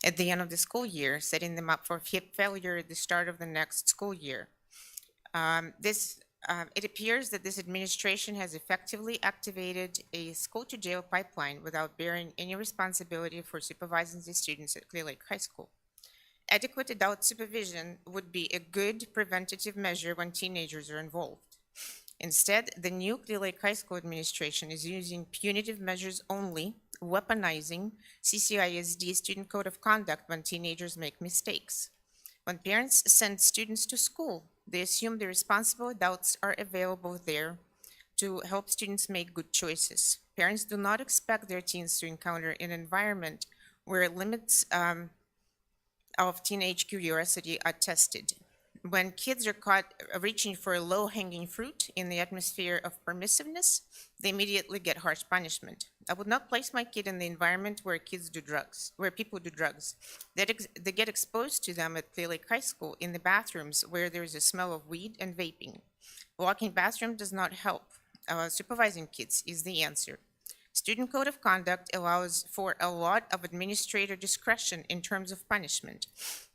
at the end of the school year, setting them up for failure at the start of the next school year. It appears that this administration has effectively activated a school-to-jail pipeline without bearing any responsibility for supervising the students at Clear Lake High School. Adequate adult supervision would be a good preventative measure when teenagers are involved. Instead, the new Clear Lake High School administration is using punitive measures only, weaponizing CCISD Student Code of Conduct when teenagers make mistakes. When parents send students to school, they assume the responsible adults are available there to help students make good choices. Parents do not expect their teens to encounter an environment where limits of teenage curiosity are tested. When kids are caught reaching for low-hanging fruit in the atmosphere of permissiveness, they immediately get harsh punishment. I would not place my kid in the environment where people do drugs. They get exposed to them at Clear Lake High School in the bathrooms where there is a smell of weed and vaping. Walking bathroom does not help. Supervising kids is the answer. Student Code of Conduct allows for a lot of administrator discretion in terms of punishment.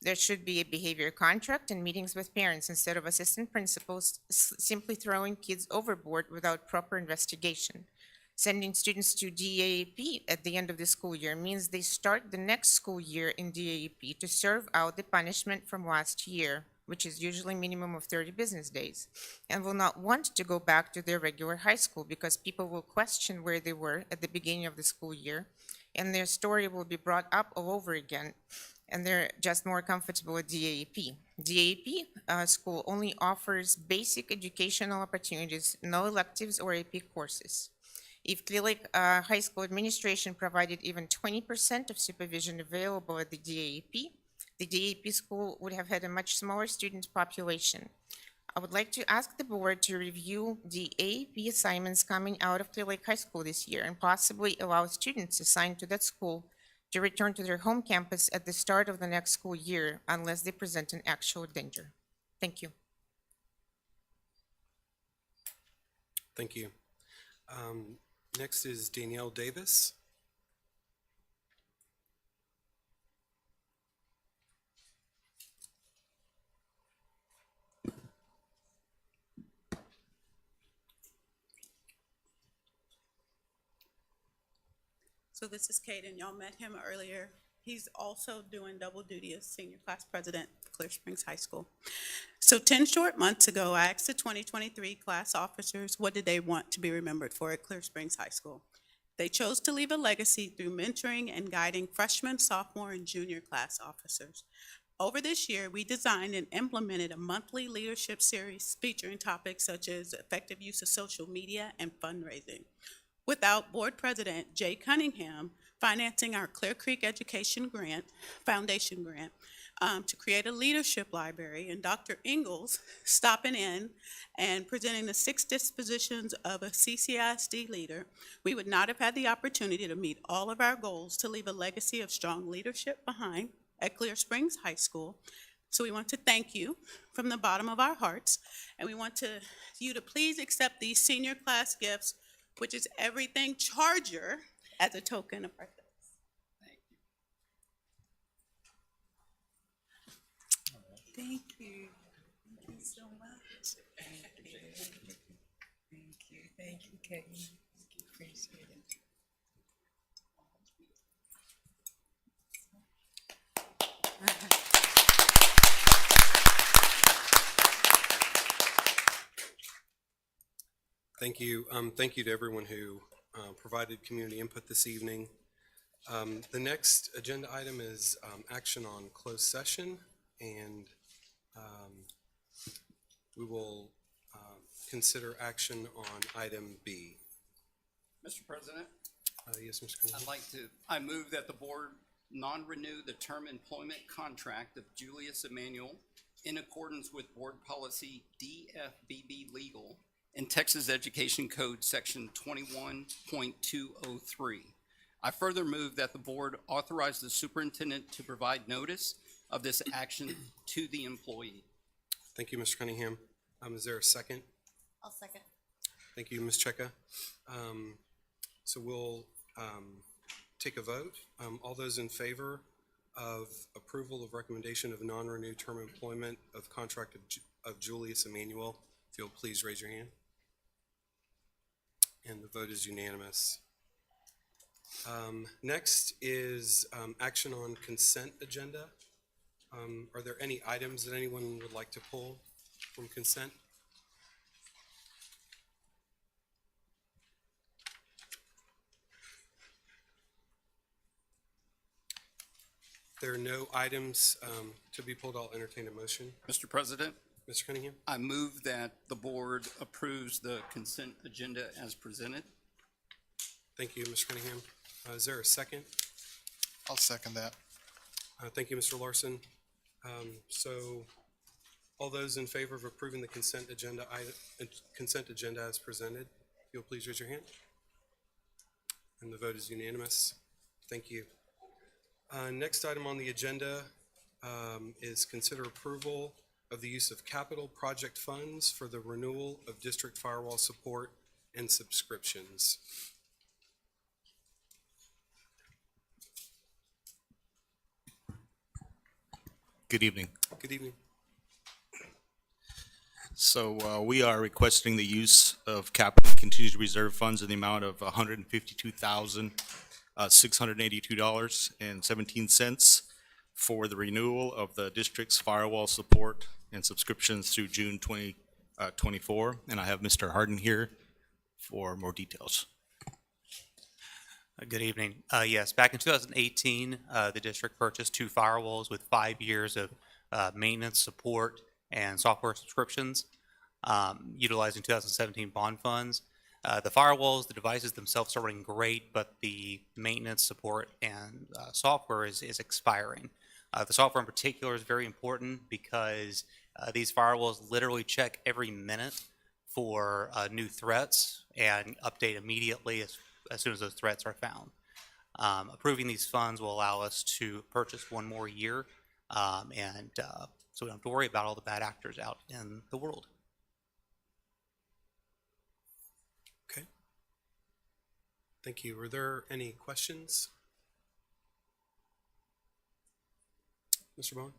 There should be a behavior contract and meetings with parents instead of assistant principals simply throwing kids overboard without proper investigation. Sending students to DAP at the end of the school year means they start the next school year in DAP to serve out the punishment from last year, which is usually minimum of 30 business days, and will not want to go back to their regular high school because people will question where they were at the beginning of the school year, and their story will be brought up all over again, and they're just more comfortable at DAP. DAP school only offers basic educational opportunities, no electives or AP courses. If Clear Lake High School administration provided even 20% of supervision available at the DAP school would have had a much smaller student population. I would like to ask the board to review the AP assignments coming out of Clear Lake High School this year and possibly allow students assigned to that school to return to their home campus at the start of the next school year unless they present an actual danger. Thank you. Thank you. Next is Danielle Davis. So this is Caden. Y'all met him earlier. He's also doing double duty as senior class president for Clear Springs High School. So 10 short months ago, I asked the 2023 class officers what did they want to be remembered for at Clear Springs High School. They chose to leave a legacy through mentoring and guiding freshman, sophomore, and junior class officers. Over this year, we designed and implemented a monthly leadership series featuring topics such as effective use of social media and fundraising. Without Board President Jay Cunningham financing our Clear Creek Education Foundation grant, to create a leadership library, and Dr. Ingalls stopping in and presenting the 6 dispositions of a CCISD leader, we would not have had the opportunity to meet all of our goals to leave a legacy of strong leadership behind at Clear Springs High School. So we want to thank you from the bottom of our hearts, and we want you to please accept these senior class gifts, which is everything Charger, as a token of our thanks. Thank you. Thank you so much. Thank you. Thank you, Kate. Appreciate it. Thank you. Thank you to everyone who provided community input this evening. The next agenda item is action on closed session, and we will consider action on item B. Mr. President? Yes, Mr. Cunningham. I move that the board non-renew the term employment contract of Julius Emanuel in accordance with board policy DFBB legal and Texas Education Code section 21.203. I further move that the board authorize the superintendent to provide notice of this action to the employee. Thank you, Mr. Cunningham. Is there a second? I'll second. Thank you, Ms. Cheka. So we'll take a vote. All those in favor of approval of recommendation of non-renew term employment of contract of Julius Emanuel, if you'll please raise your hand. And the vote is unanimous. Next is action on consent agenda. Are there any items that anyone would like to pull from consent? There are no items to be pulled. I'll entertain a motion. Mr. President? Mr. Cunningham? I move that the board approves the consent agenda as presented. Thank you, Mr. Cunningham. Is there a second? I'll second that. Thank you, Mr. Larson. So all those in favor of approving the consent agenda as presented, if you'll please raise your hand. And the vote is unanimous. Thank you. Next item on the agenda is consider approval of the use of capital project funds for the renewal of district firewall support and subscriptions. Good evening. Good evening. So we are requesting the use of capital continued reserve funds in the amount of $152,682.17 for the renewal of the district's firewall support and subscriptions through June 2024. And I have Mr. Harden here for more details. Good evening. Yes, back in 2018, the district purchased 2 firewalls with 5 years of maintenance, support, and software subscriptions, utilizing 2017 bond funds. The firewalls, the devices themselves are running great, but the maintenance, support, and software is expiring. The software in particular is very important because these firewalls literally check every minute for new threats and update immediately as soon as those threats are found. Approving these funds will allow us to purchase 1 more year, so we don't have to worry about all the bad actors out in the world. Okay. Thank you. Were there any questions? Mr. Bowen?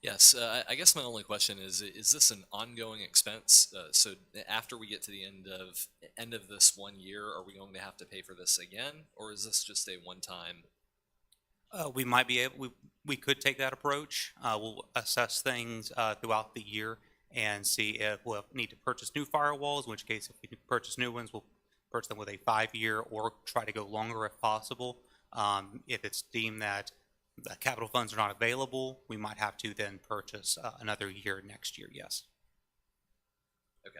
Yes, I guess my only question is this an ongoing expense? So after we get to the end of this 1 year, are we going to have to pay for this again? Or is this just a one-time? We might be able, we could take that approach. We'll assess things throughout the year and see if we'll need to purchase new firewalls, in which case if we purchase new ones, we'll purchase them with a 5-year or try to go longer if possible. If it's deemed that the capital funds are not available, we might have to then purchase another year next year, yes. Okay.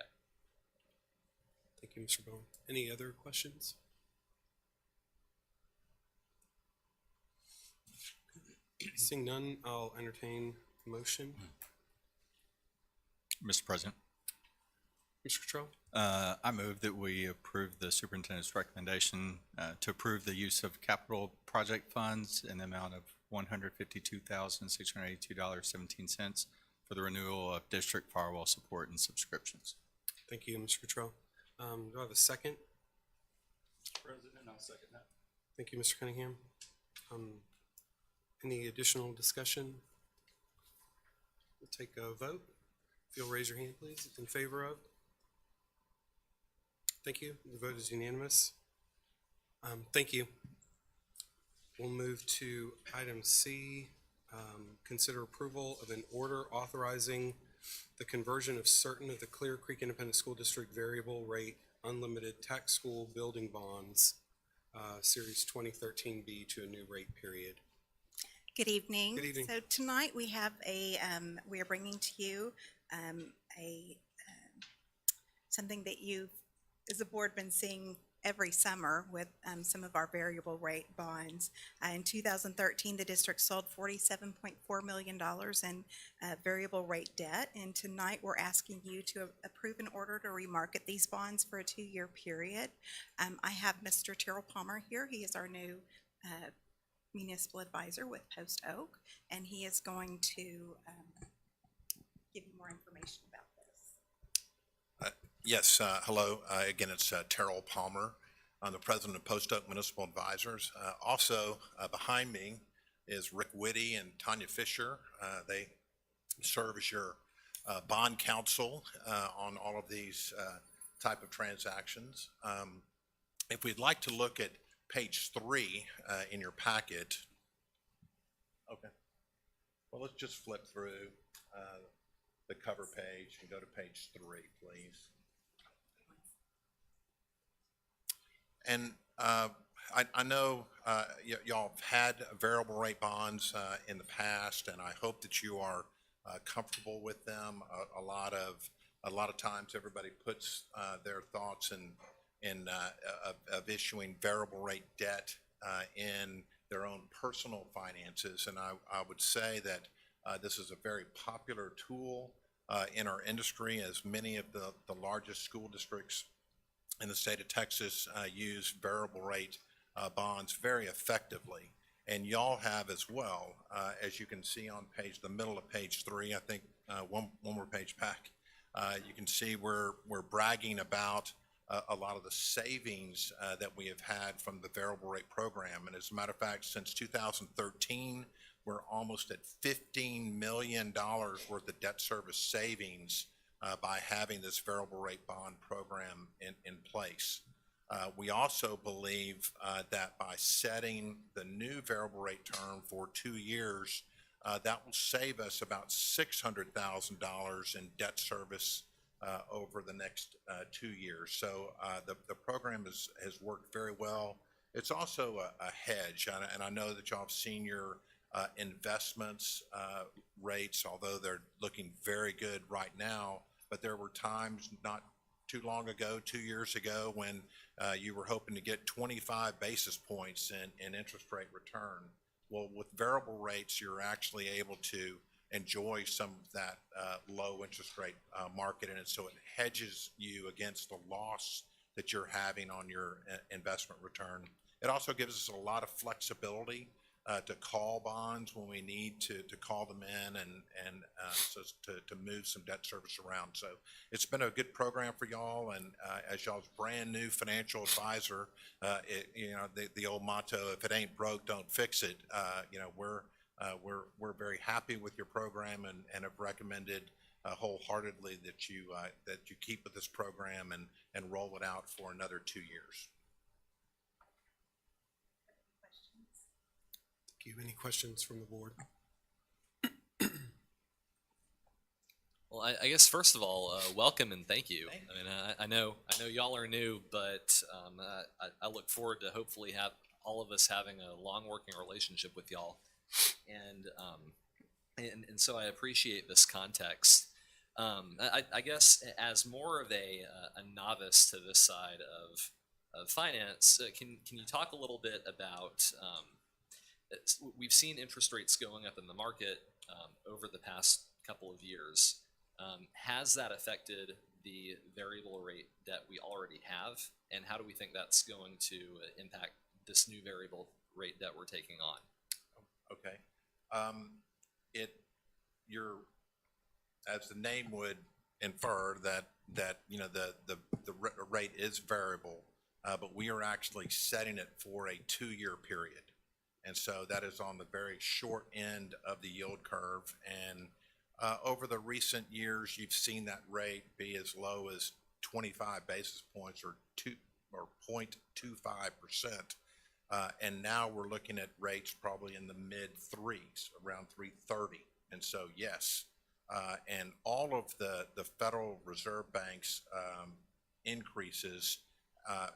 Thank you, Mr. Bowen. Any other questions? Seeing none, I'll entertain a motion. Mr. President, Mr. Cottrell? I move that we approve the superintendent's recommendation to approve the use of capital project funds in the amount of $152,682.17 for the renewal of district firewall support and subscriptions. Thank you, Mr. Cottrell. Do I have a second? Mr. President, I'll second that. Thank you, Mr. Cunningham. Any additional discussion? We'll take a vote. If you'll raise your hand, please, in favor of. Thank you. The vote is unanimous. Thank you. We'll move to item C. Consider approval of an order authorizing the conversion of certain of the Clear Creek Independent School District variable rate unlimited tax school building bonds, Series 2013B, to a new rate period. Good evening. Good evening. So tonight we have we are bringing to you something that you've, as a board, been seeing every summer with some of our variable rate bonds. In 2013, the district sold $47.4 million in variable rate debt, and tonight we're asking you to approve an order to remarket these bonds for a 2-year period. I have Mr. Terrell Palmer here. He is our new municipal advisor with Post Oak, and he is going to give you more information about this. Yes, hello. Again, it's Terrell Palmer. I'm the president of Post Oak Municipal Advisors. Also behind me is Rick Whitty and Tanya Fisher. They serve as your bond counsel on all of these type of transactions. If we'd like to look at page 3 in your packet. Okay. Well, let's just flip through the cover page and go to page 3, please. And I know y'all have had variable rate bonds in the past, and I hope that you are comfortable with them. A lot of times, everybody puts their thoughts of issuing variable rate debt in their own personal finances, and I would say that this is a very popular tool in our industry, as many of the largest school districts in the state of Texas use variable rate bonds very effectively, and y'all have as well. As you can see on the middle of page 3, I think one more page back, you can see we're bragging about a lot of the savings that we have had from the variable rate program. And as a matter of fact, since 2013, we're almost at $15 million worth of debt service savings by having this variable rate bond program in place. We also believe that by setting the new variable rate term for 2 years, that will save us about $600,000 in debt service over the next 2 years. So the program has worked very well. It's also a hedge, and I know that y'all have seen your investments rates, although they're looking very good right now, but there were times not too long ago, 2 years ago, when you were hoping to get 25 basis points in interest rate return. Well, with variable rates, you're actually able to enjoy some of that low interest rate market in it, so it hedges you against the loss that you're having on your investment return. It also gives us a lot of flexibility to call bonds when we need to call them in and so to move some debt service around. So it's been a good program for y'all, and as y'all's brand new financial advisor, the old motto, if it ain't broke, don't fix it. We're very happy with your program and have recommended wholeheartedly that you keep with this program and roll it out for another 2 years. Thank you. Any questions from the board? Well, I guess first of all, welcome and thank you. I mean, I know y'all are new, but I look forward to hopefully have all of us having a long working relationship with y'all, and so I appreciate this context. I guess as more of a novice to this side of finance, can you talk a little bit about we've seen interest rates going up in the market over the past couple of years. Has that affected the variable rate debt we already have, and how do we think that's going to impact this new variable rate debt we're taking on? Okay. As the name would infer, that you know the rate is variable, but we are actually setting it for a 2-year period, and so that is on the very short end of the yield curve. And over the recent years, you've seen that rate be as low as 25 basis points or 0.25%. And now we're looking at rates probably in the mid threes, around 3.30. And so, yes, and all of the Federal Reserve Bank's increases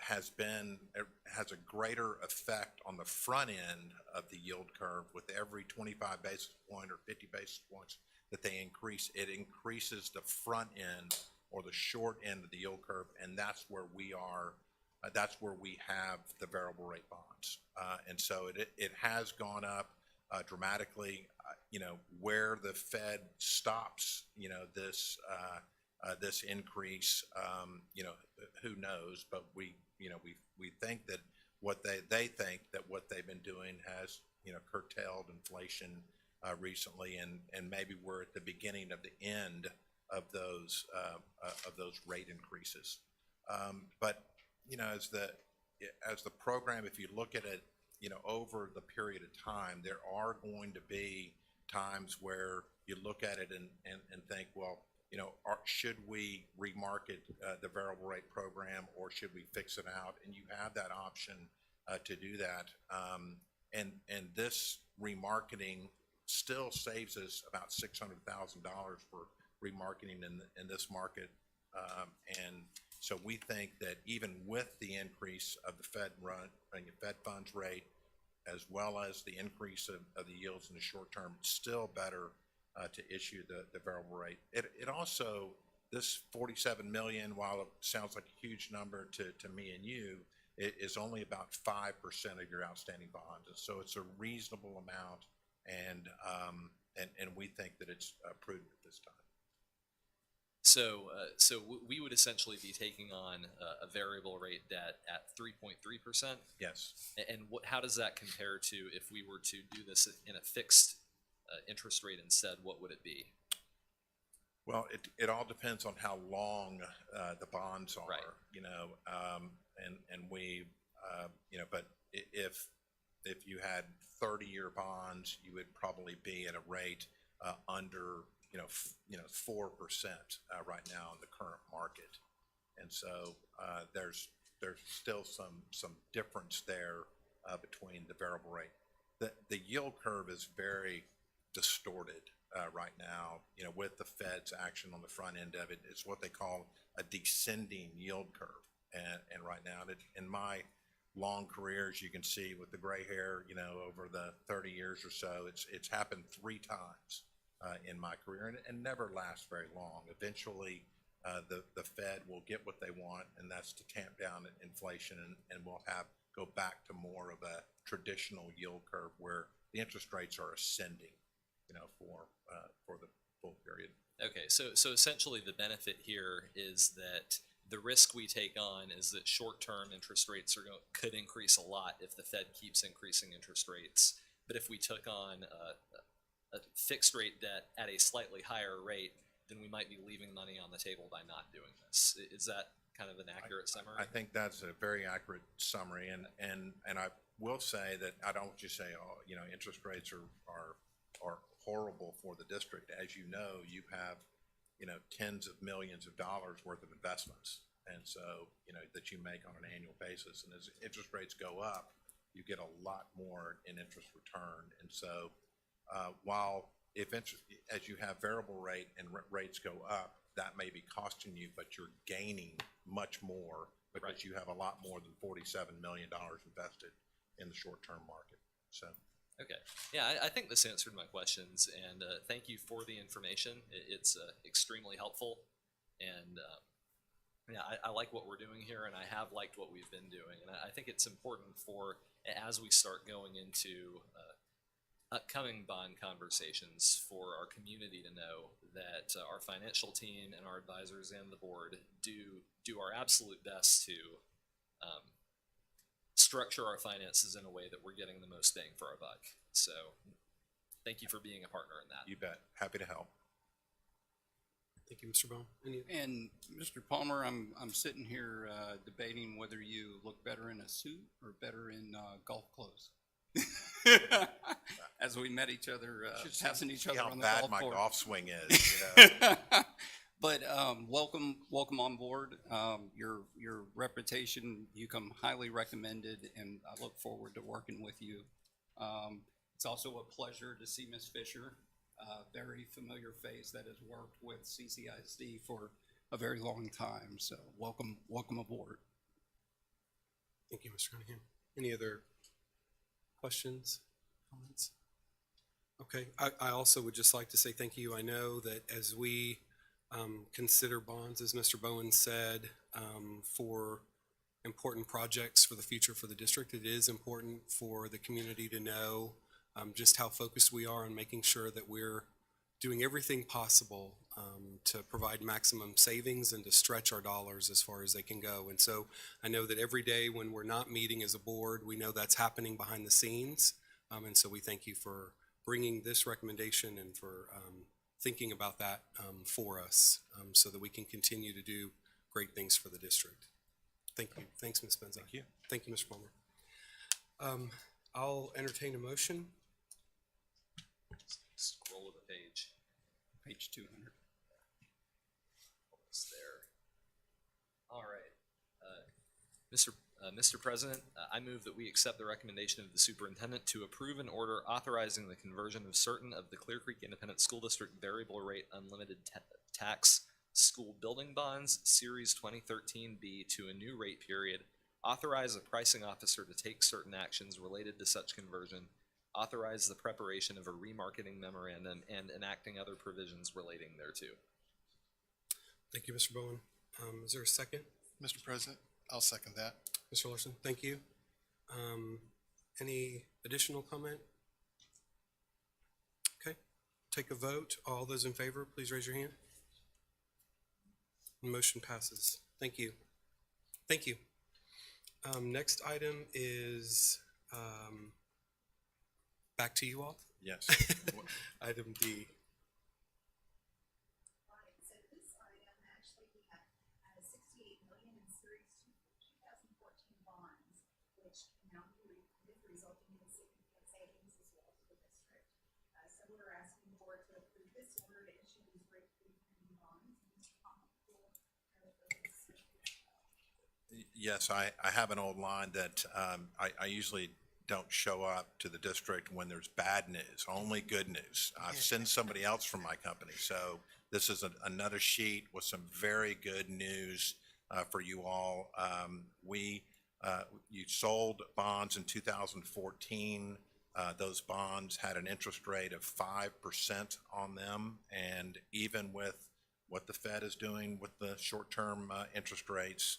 has a greater effect on the front end of the yield curve. With every 25 basis point or 50 basis points that they increase, it increases the front end or the short end of the yield curve, and that's where we are. That's where we have the variable rate bonds, and so it has gone up dramatically. Where the Fed stops, this increase, who knows? But we think that they think that what they've been doing has curtailed inflation recently, and maybe we're at the beginning of the end of those rate increases. But as the program, if you look at it, over the period of time, there are going to be times where you look at it and think, well, should we remarket the variable rate program, or should we fix it out? And you have that option to do that. And this remarketing still saves us about $600,000 for remarketing in this market. And so we think that even with the increase of the Fed funds rate, as well as the increase of the yields in the short term, it's still better to issue the variable rate. It also, this 47 million, while it sounds like a huge number to me and you, it is only about 5% of your outstanding bonds. And so it's a reasonable amount, and we think that it's prudent at this time. So we would essentially be taking on a variable rate debt at 3.3%? Yes. And how does that compare to if we were to do this in a fixed interest rate instead? What would it be? Well, it all depends on how long the bonds are, right. And we, but if you had 30-year bonds, you would probably be at a rate under 4% right now in the current market, and so there's still some difference there between the variable rate. The yield curve is very distorted right now. With the Fed's action on the front end of it, it's what they call a descending yield curve, and right now, in my long career, as you can see with the gray hair, over the 30 years or so, it's happened 3 times. In my career, and never lasts very long. Eventually, the Fed will get what they want, and that's to tamp down inflation, and we'll go back to more of a traditional yield curve where the interest rates are ascending, for the full period. Okay, so essentially the benefit here is that the risk we take on is that short-term interest rates could increase a lot if the Fed keeps increasing interest rates. But if we took on a fixed rate debt at a slightly higher rate, then we might be leaving money on the table by not doing this. Is that kind of an accurate summary? I think that's a very accurate summary, and I will say that I don't just say, interest rates are horrible for the district. As you know, you have tens of millions of dollars worth of investments, and so that you make on an annual basis, and as interest rates go up, you get a lot more in interest return. And so, while if interest, as you have variable rate and rates go up, that may be costing you, but you're gaining much more because you have a lot more than $47 million invested in the short-term market. So. Okay. Yeah, I think this answered my questions, and thank you for the information. It's extremely helpful, and yeah, I like what we're doing here, and I have liked what we've been doing, and I think it's important for, as we start going into upcoming bond conversations, for our community to know that our financial team and our advisors and the board do our absolute best to structure our finances in a way that we're getting the most bang for our buck. So thank you for being a partner in that. You bet. Happy to help. Thank you, Mr. Bone. And Mr. Palmer, I'm sitting here debating whether you look better in a suit or better in golf clothes. As we met each other, passing each other on the golf course. How bad my golf swing is. You know? But welcome on board. Your reputation, you come highly recommended, and I look forward to working with you. It's also a pleasure to see Ms. Fisher, a very familiar face that has worked with CCISD for a very long time. So welcome aboard. Thank you, Mr. Cunningham. Any other questions, comments? Okay, I also would just like to say thank you. I know that as we consider bonds, as Mr. Bowen said, for important projects for the future for the district, it is important for the community to know just how focused we are on making sure that we're doing everything possible to provide maximum savings and to stretch our dollars as far as they can go. And so I know that every day when we're not meeting as a board, we know that's happening behind the scenes. And so we thank you for bringing this recommendation and for thinking about that for us so that we can continue to do great things for the district. Thank you. Thanks, Ms. Benza. Thank you. Thank you, Mr. Palmer. I'll entertain a motion. Scroll of the page. Page 200. Almost there. All right. Mr. President, I move that we accept the recommendation of the superintendent to approve an order authorizing the conversion of certain of the Clear Creek Independent School District variable rate unlimited tax school building bonds, Series 2013B, to a new rate period, authorize a pricing officer to take certain actions related to such conversion, authorize the preparation of a remarketing memorandum, and enacting other provisions relating thereto. Thank you, Mr. Bowen. Is there a second? Mr. President, I'll second that. Mr. Larson, thank you. Any additional comment? Okay, take a vote. All those in favor, please raise your hand. Motion passes. Thank you. Thank you. Next item is back to you all. Yes. Item D. So this item, actually, we have $68 million in Series 2014 bonds, which now resulting in significant savings as well to the district. So we're asking the board to approve this order to issue these rate refunding bonds. Yes, I have an old line that I usually don't show up to the district when there's bad news, only good news. I send somebody else from my company. So this is another sheet with some very good news for you all. You sold bonds in 2014. Those bonds had an interest rate of 5% on them. And even with what the Fed is doing with the short-term interest rates,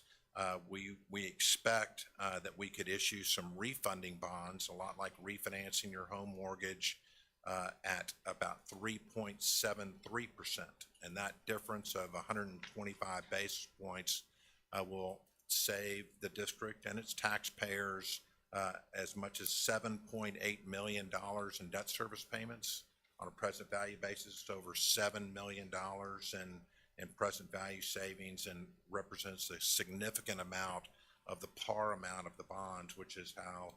we expect that we could issue some refunding bonds, a lot like refinancing your home mortgage, at about 3.73%. And that difference of 125 basis points will save the district and its taxpayers as much as $7.8 million in debt service payments. On a present value basis, it's over $7 million in present value savings, and represents a significant amount of the par amount of the bonds, which is how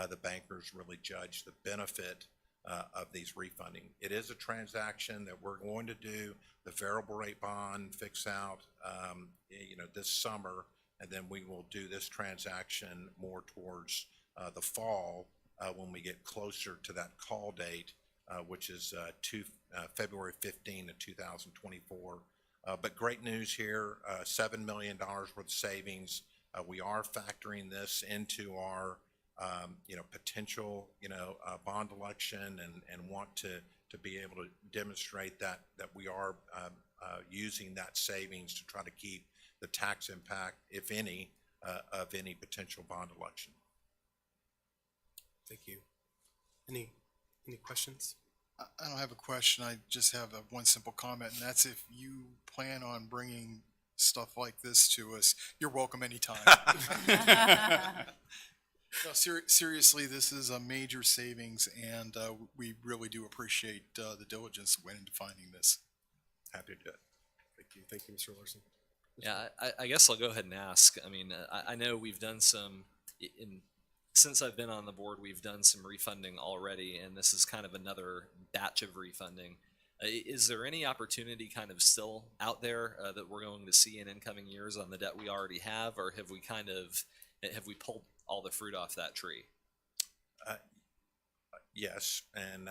the bankers really judge the benefit of these refunding. It is a transaction that we're going to do the variable rate bond fix out, this summer, and then we will do this transaction more towards the fall when we get closer to that call date, which is February 15 of 2024. But great news here, $7 million worth of savings. We are factoring this into our potential bond election and want to be able to demonstrate that we are using that savings to try to keep the tax impact, if any, of any potential bond election. Thank you. Any questions? I don't have a question. I just have one simple comment, and that's if you plan on bringing stuff like this to us, you're welcome anytime. No, seriously, this is a major savings, and we really do appreciate the diligence that went into finding this. Happy to do it. Thank you. Thank you, Mr. Larson. Yeah, I guess I'll go ahead and ask. I mean, I know we've done some, since I've been on the board, we've done some refunding already, and this is kind of another batch of refunding. Is there any opportunity kind of still out there that we're going to see in incoming years on the debt we already have, or have we pulled all the fruit off that tree? Yes, and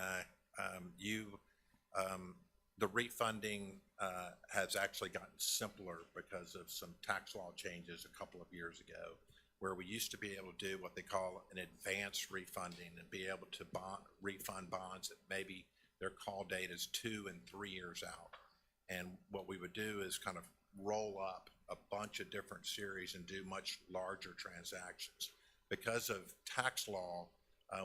the refunding has actually gotten simpler because of some tax law changes a couple of years ago, where we used to be able to do what they call an advanced refunding and be able to refund bonds that maybe their call date is 2 and 3 years out. And what we would do is kind of roll up a bunch of different series and do much larger transactions. Because of tax law,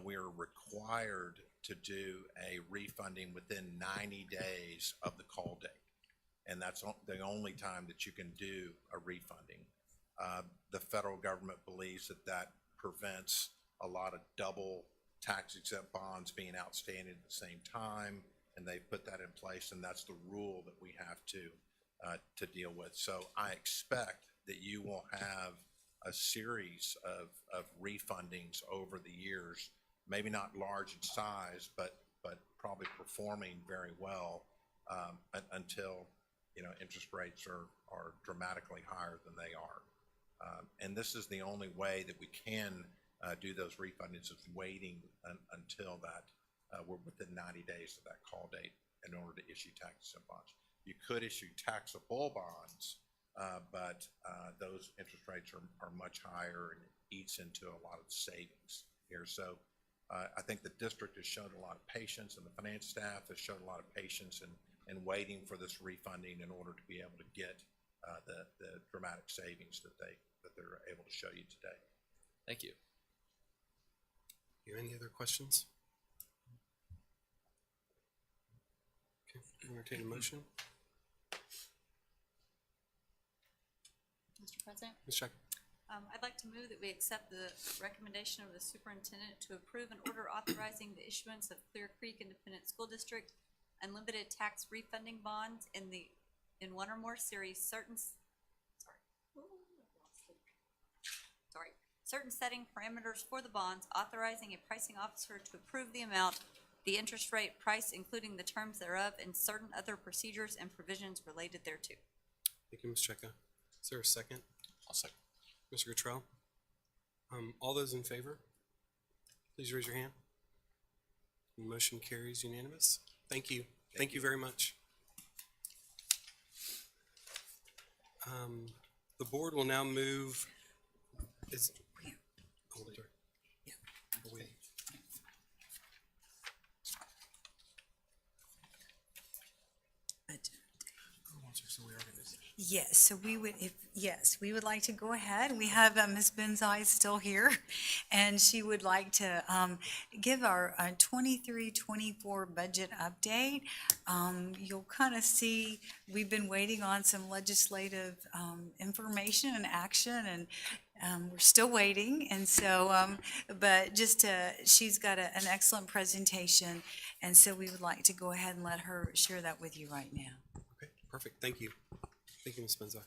we are required to do a refunding within 90 days of the call date. And that's the only time that you can do a refunding. The federal government believes that prevents a lot of double tax exempt bonds being outstanding at the same time, and they put that in place, and that's the rule that we have to deal with. So I expect that you will have a series of refundings over the years, maybe not large in size, but probably performing very well until interest rates are dramatically higher than they are. And this is the only way that we can do those refundings, is waiting until that we're within 90 days of that call date in order to issue tax-exempt bonds. You could issue taxable bonds, but those interest rates are much higher, and it eats into a lot of savings here. So I think the district has shown a lot of patience, and the finance staff has shown a lot of patience in waiting for this refunding in order to be able to get the dramatic savings that they're able to show you today. Thank you. Any other questions? Okay, entertain a motion. Mr. President? Ms. Check. I'd like to move that we accept the recommendation of the superintendent to approve an order authorizing the issuance of Clear Creek Independent School District unlimited tax refunding bonds in one or more series, certain setting parameters for the bonds, authorizing a pricing officer to approve the amount, the interest rate, price, including the terms thereof, and certain other procedures and provisions related thereto. Thank you, Ms. Cheka. Is there a second? I'll second. Mr. Cottrell? All those in favor, please raise your hand. Motion carries unanimous. Thank you. Thank you very much. The board will now move. Yes, so we would like to go ahead. We have Ms. Benzai still here, and she would like to give our 23-24 budget update. You'll kind of see, we've been waiting on some legislative information and action, and we're still waiting. And so, but just she's got an excellent presentation, and so we would like to go ahead and let her share that with you right now. Okay, perfect. Thank you. Thank you, Ms. Benza.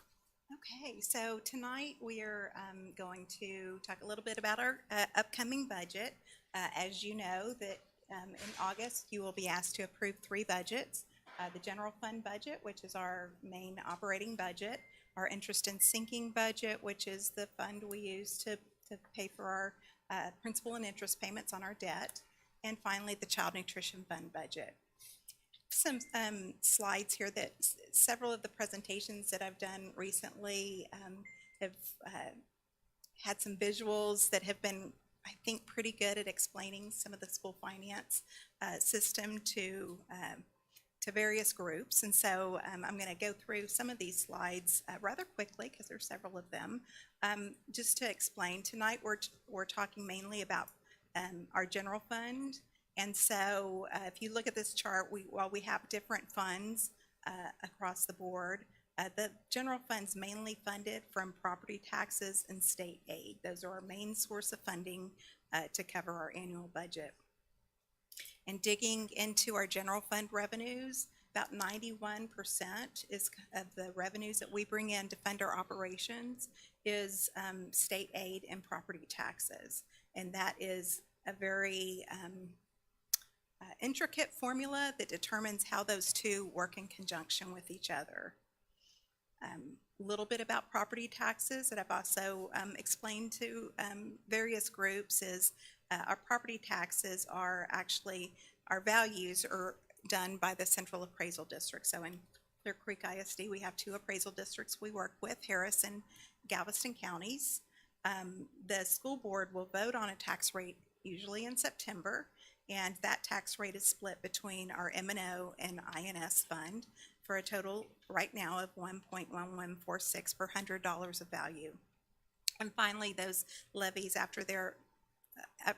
Okay, so tonight we are going to talk a little bit about our upcoming budget. As you know, that in August you will be asked to approve 3 budgets. The general fund budget, which is our main operating budget, our interest and sinking budget, which is the fund we use to to pay for our principal and interest payments on our debt. And finally, the Child Nutrition Fund budget. Some slides here that several of the presentations that I've done recently have had some visuals that have been, I think, pretty good at explaining some of the school finance system to various groups. And so I'm going to go through some of these slides rather quickly because there's several of them. Just to explain, tonight we're talking mainly about our general fund. And so if you look at this chart, while we have different funds across the board, the general fund's mainly funded from property taxes and state aid. Those are our main source of funding to cover our annual budget. And digging into our general fund revenues, about 91% of the revenues that we bring in to fund our operations is state aid and property taxes. And that is a very intricate formula that determines how those two work in conjunction with each other. A little bit about property taxes that I've also explained to various groups is our property taxes are actually, our values are done by the Central Appraisal District. So in Clear Creek ISD, we have 2 appraisal districts we work with, Harris and Galveston counties. The school board will vote on a tax rate usually in September, and that tax rate is split between our M&O and INS fund for a total right now of 1.1146 per $100 of value. And finally, those levies after they're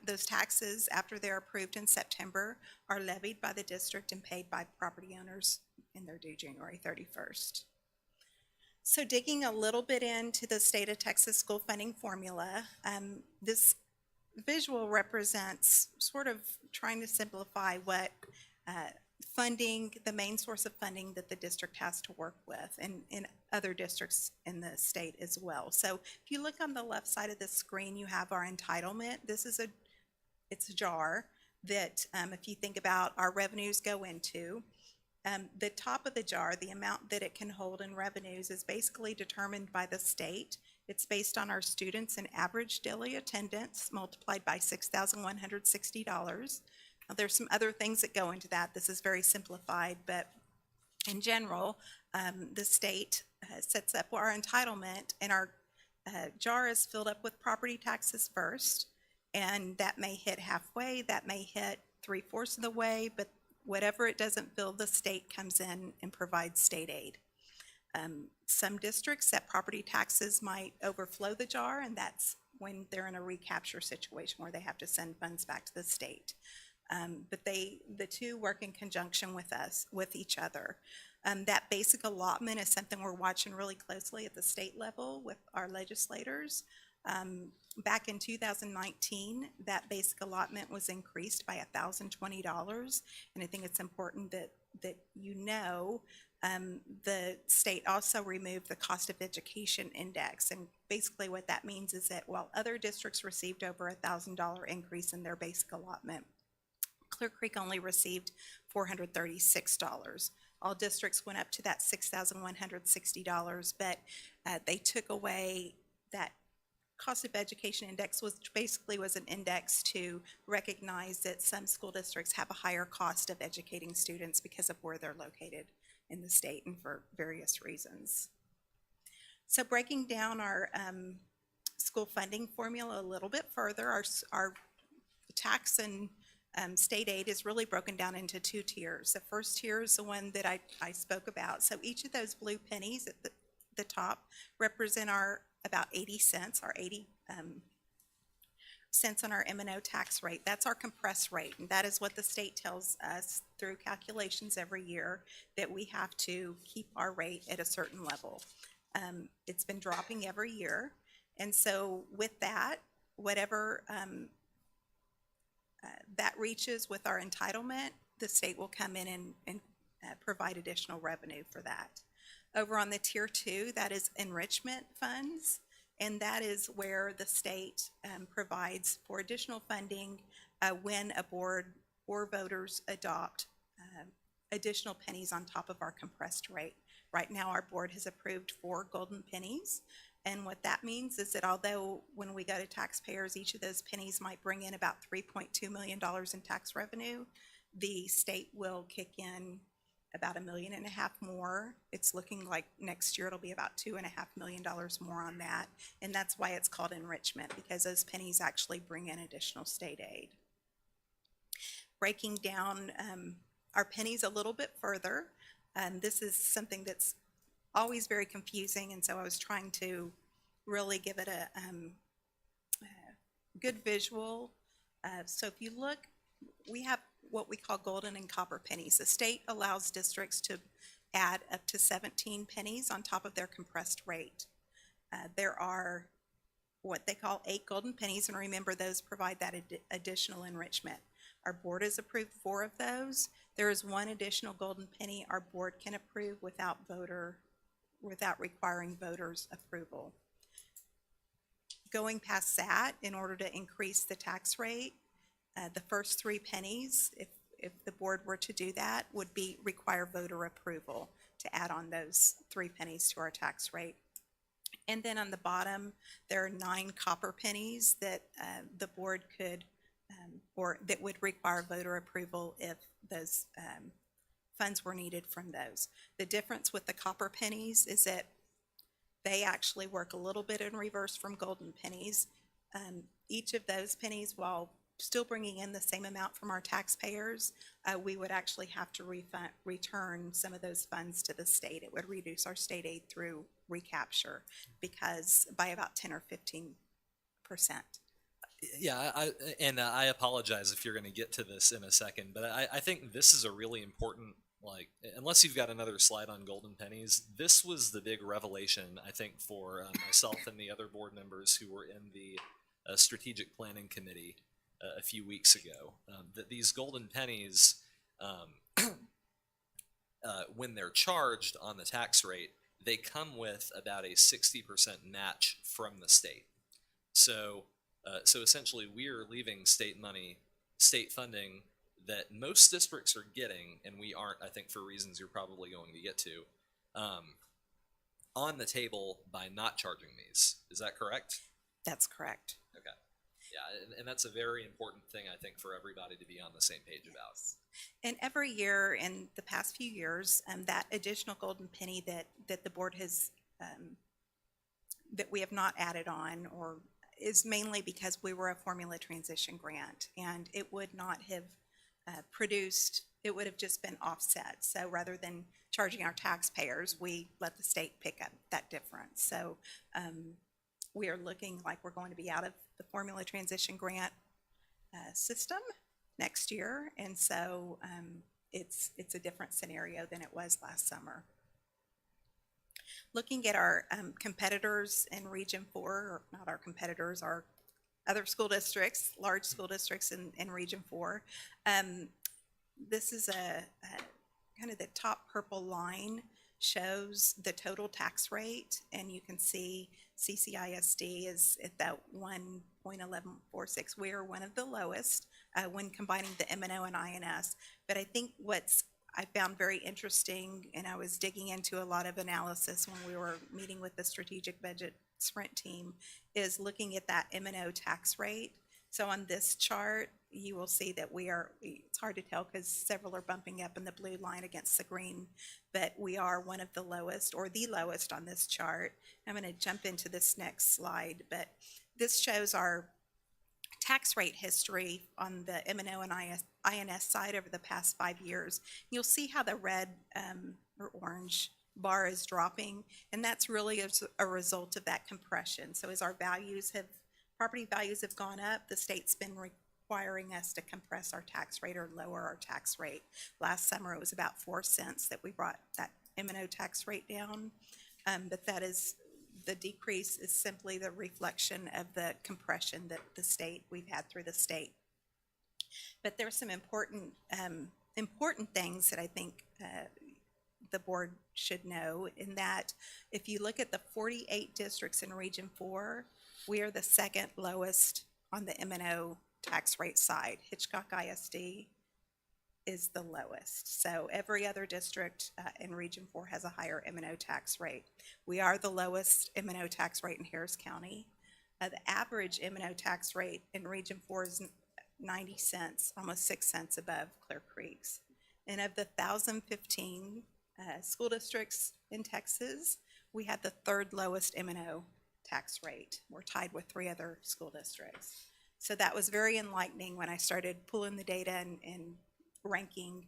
those taxes, after they're approved in September, are levied by the district and paid by property owners, and they're due January 31st. So digging a little bit into the state of Texas school funding formula, this visual represents sort of trying to simplify what funding, the main source of funding that the district has to work with, and in other districts in the state as well. So if you look on the left side of the screen, you have our entitlement. This is it's a jar that if you think about our revenues go into, the top of the jar, the amount that it can hold in revenues is basically determined by the state. It's based on our students and average daily attendance multiplied by $6,160. Now, there's some other things that go into that. This is very simplified, but in general, the state sets up our entitlement, and our jar is filled up with property taxes first, and that may hit halfway, that may hit 3/4 of the way, but whatever it doesn't fill, the state comes in and provides state aid. Some districts, that property taxes might overflow the jar, and that's when they're in a recapture situation where they have to send funds back to the state. But the two work in conjunction with each other. That basic allotment is something we're watching really closely at the state level with our legislators. Back in 2019, that basic allotment was increased by $1,020, and I think it's important that you know the state also removed the cost of education index, and basically what that means is that while other districts received over $1,000 increase in their basic allotment, Clear Creek only received $436. All districts went up to that $6,160, but they took away that cost of education index, which basically was an index to recognize that some school districts have a higher cost of educating students because of where they're located in the state and for various reasons. So breaking down our school funding formula a little bit further, our tax and state aid is really broken down into 2 tiers. The first tier is the one that I spoke about. So each of those blue pennies at the top represent our about 80 cents, our 80 cents on our M&O tax rate. That's our compressed rate, and that is what the state tells us through calculations every year that we have to keep our rate at a certain level. It's been dropping every year, and so with that, whatever that reaches with our entitlement, the state will come in and provide additional revenue for that. Over on the tier 2, that is enrichment funds, and that is where the state provides for additional funding when a board or voters adopt additional pennies on top of our compressed rate. Right now, our board has approved 4 golden pennies, And what that means is that although when we go to taxpayers, each of those pennies might bring in about $3.2 million in tax revenue, the state will kick in about $1.5 million more. It's looking like next year it'll be about $2.5 million more on that. And that's why it's called enrichment, because those pennies actually bring in additional state aid. Breaking down our pennies a little bit further, this is something that's always very confusing, and so I was trying to really give it a good visual. So if you look, we have what we call golden and copper pennies. The state allows districts to add up to 17 pennies on top of their compressed rate. There are what they call 8 golden pennies, and remember, those provide that additional enrichment. Our board has approved 4 of those. There is 1 additional golden penny our board can approve without requiring voters' approval. Going past that, in order to increase the tax rate, the first 3 pennies, if the board were to do that, would require voter approval to add on those 3 pennies to our tax rate. And then on the bottom, there are 9 copper pennies that the board could, or that would require voter approval if those funds were needed from those. The difference with the copper pennies is that they actually work a little bit in reverse from golden pennies. Each of those pennies, while still bringing in the same amount from our taxpayers, we would actually have to return some of those funds to the state. It would reduce our state aid through recapture because by about 10 or 15%. Yeah, I apologize if you're going to get to this in a second, but I think this is a really important, like, unless you've got another slide on golden pennies, this was the big revelation, I think, for myself and the other board members who were in the strategic planning committee a few weeks ago, that these golden pennies, when they're charged on the tax rate, they come with about a 60% match from the state. So essentially, we are leaving state money, state funding that most districts are getting, and we aren't, I think, for reasons you're probably going to get to, on the table by not charging these. Is that correct? That's correct. Okay. Yeah, and that's a very important thing, I think, for everybody to be on the same page about. And every year in the past few years, that additional golden penny that the board has, that we have not added on, or is mainly because we were a formula transition grant, and it would not have produced, it would have just been offset. So rather than charging our taxpayers, we let the state pick up that difference. So we are looking like we're going to be out of the formula transition grant system next year, and so it's a different scenario than it was last summer. Looking at our competitors in Region 4, or not our competitors, our other school districts, large school districts in Region 4, this is a kind of the top purple line shows the total tax rate, and you can see CCISD is at that 1.1146. We are one of the lowest when combining the M&O and INS. But I think I found very interesting, and I was digging into a lot of analysis when we were meeting with the strategic budget sprint team, is looking at that M&O tax rate. So on this chart, you will see that it's hard to tell because several are bumping up in the blue line against the green, but we are one of the lowest, or the lowest on this chart. I'm going to jump into this next slide, but this shows our tax rate history on the M&O and INS side over the past 5 years. You'll see how the red or orange bar is dropping, and that's really a result of that compression. So as our property values have gone up, the state's been requiring us to compress our tax rate or lower our tax rate. Last summer it was about 4 cents that we brought that M&O tax rate down, but the decrease is simply the reflection of the compression that we've had through the state. But there's some important things that I think the board should know, in that if you look at the 48 districts in Region 4, we are the second lowest on the M&O tax rate side. Hitchcock ISD is the lowest. So every other district in Region 4 has a higher M&O tax rate. We are the lowest M&O tax rate in Harris County. The average M&O tax rate in Region 4 is 90 cents, almost 6 cents above Clear Creek's. And of the 1,015 school districts in Texas, we had the third lowest M&O tax rate. We're tied with 3 other school districts. So that was very enlightening when I started pulling the data and ranking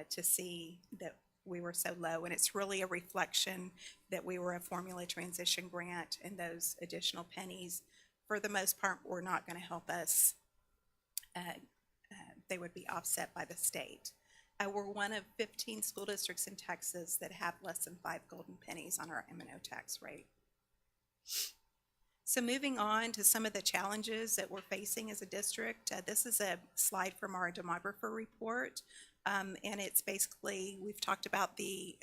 to see that we were so low. And it's really a reflection that we were a formula transition grant, and those additional pennies, for the most part, were not going to help us. They would be offset by the state. We're one of 15 school districts in Texas that have less than 5 golden pennies on our M&O tax rate. So moving on to some of the challenges that we're facing as a district, this is a slide from our demographer report, and it's basically, we've talked about the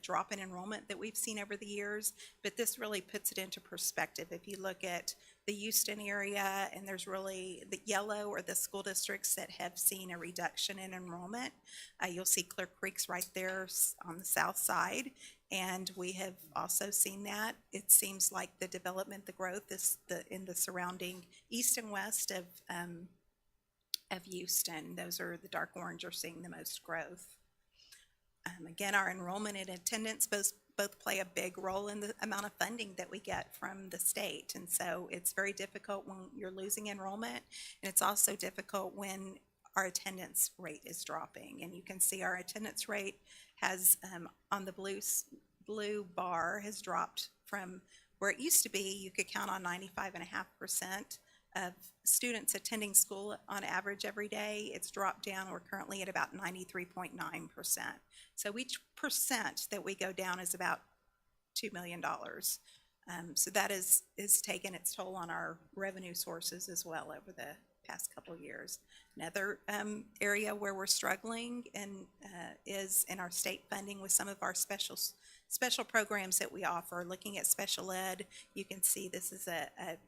drop in enrollment that we've seen over the years, but this really puts it into perspective. If you look at the Houston area, and there's really the yellow or the school districts that have seen a reduction in enrollment. You'll see Clear Creek's right there on the south side, and we have also seen that. It seems like the development, the growth is in the surrounding east and west of Houston. Those are the dark orange are seeing the most growth. Again, our enrollment and attendance both play a big role in the amount of funding that we get from the state. And so it's very difficult when you're losing enrollment, and it's also difficult when our attendance rate is dropping. And you can see our attendance rate has, on the blue bar, has dropped from where it used to be. You could count on 95.5% of students attending school on average every day. It's dropped down. We're currently at about 93.9%. So each percent that we go down is about $2 million. So that is taken its toll on our revenue sources as well over the past couple of years. Another area where we're struggling is in our state funding with some of our special programs that we offer. Looking at special ed, you can see this is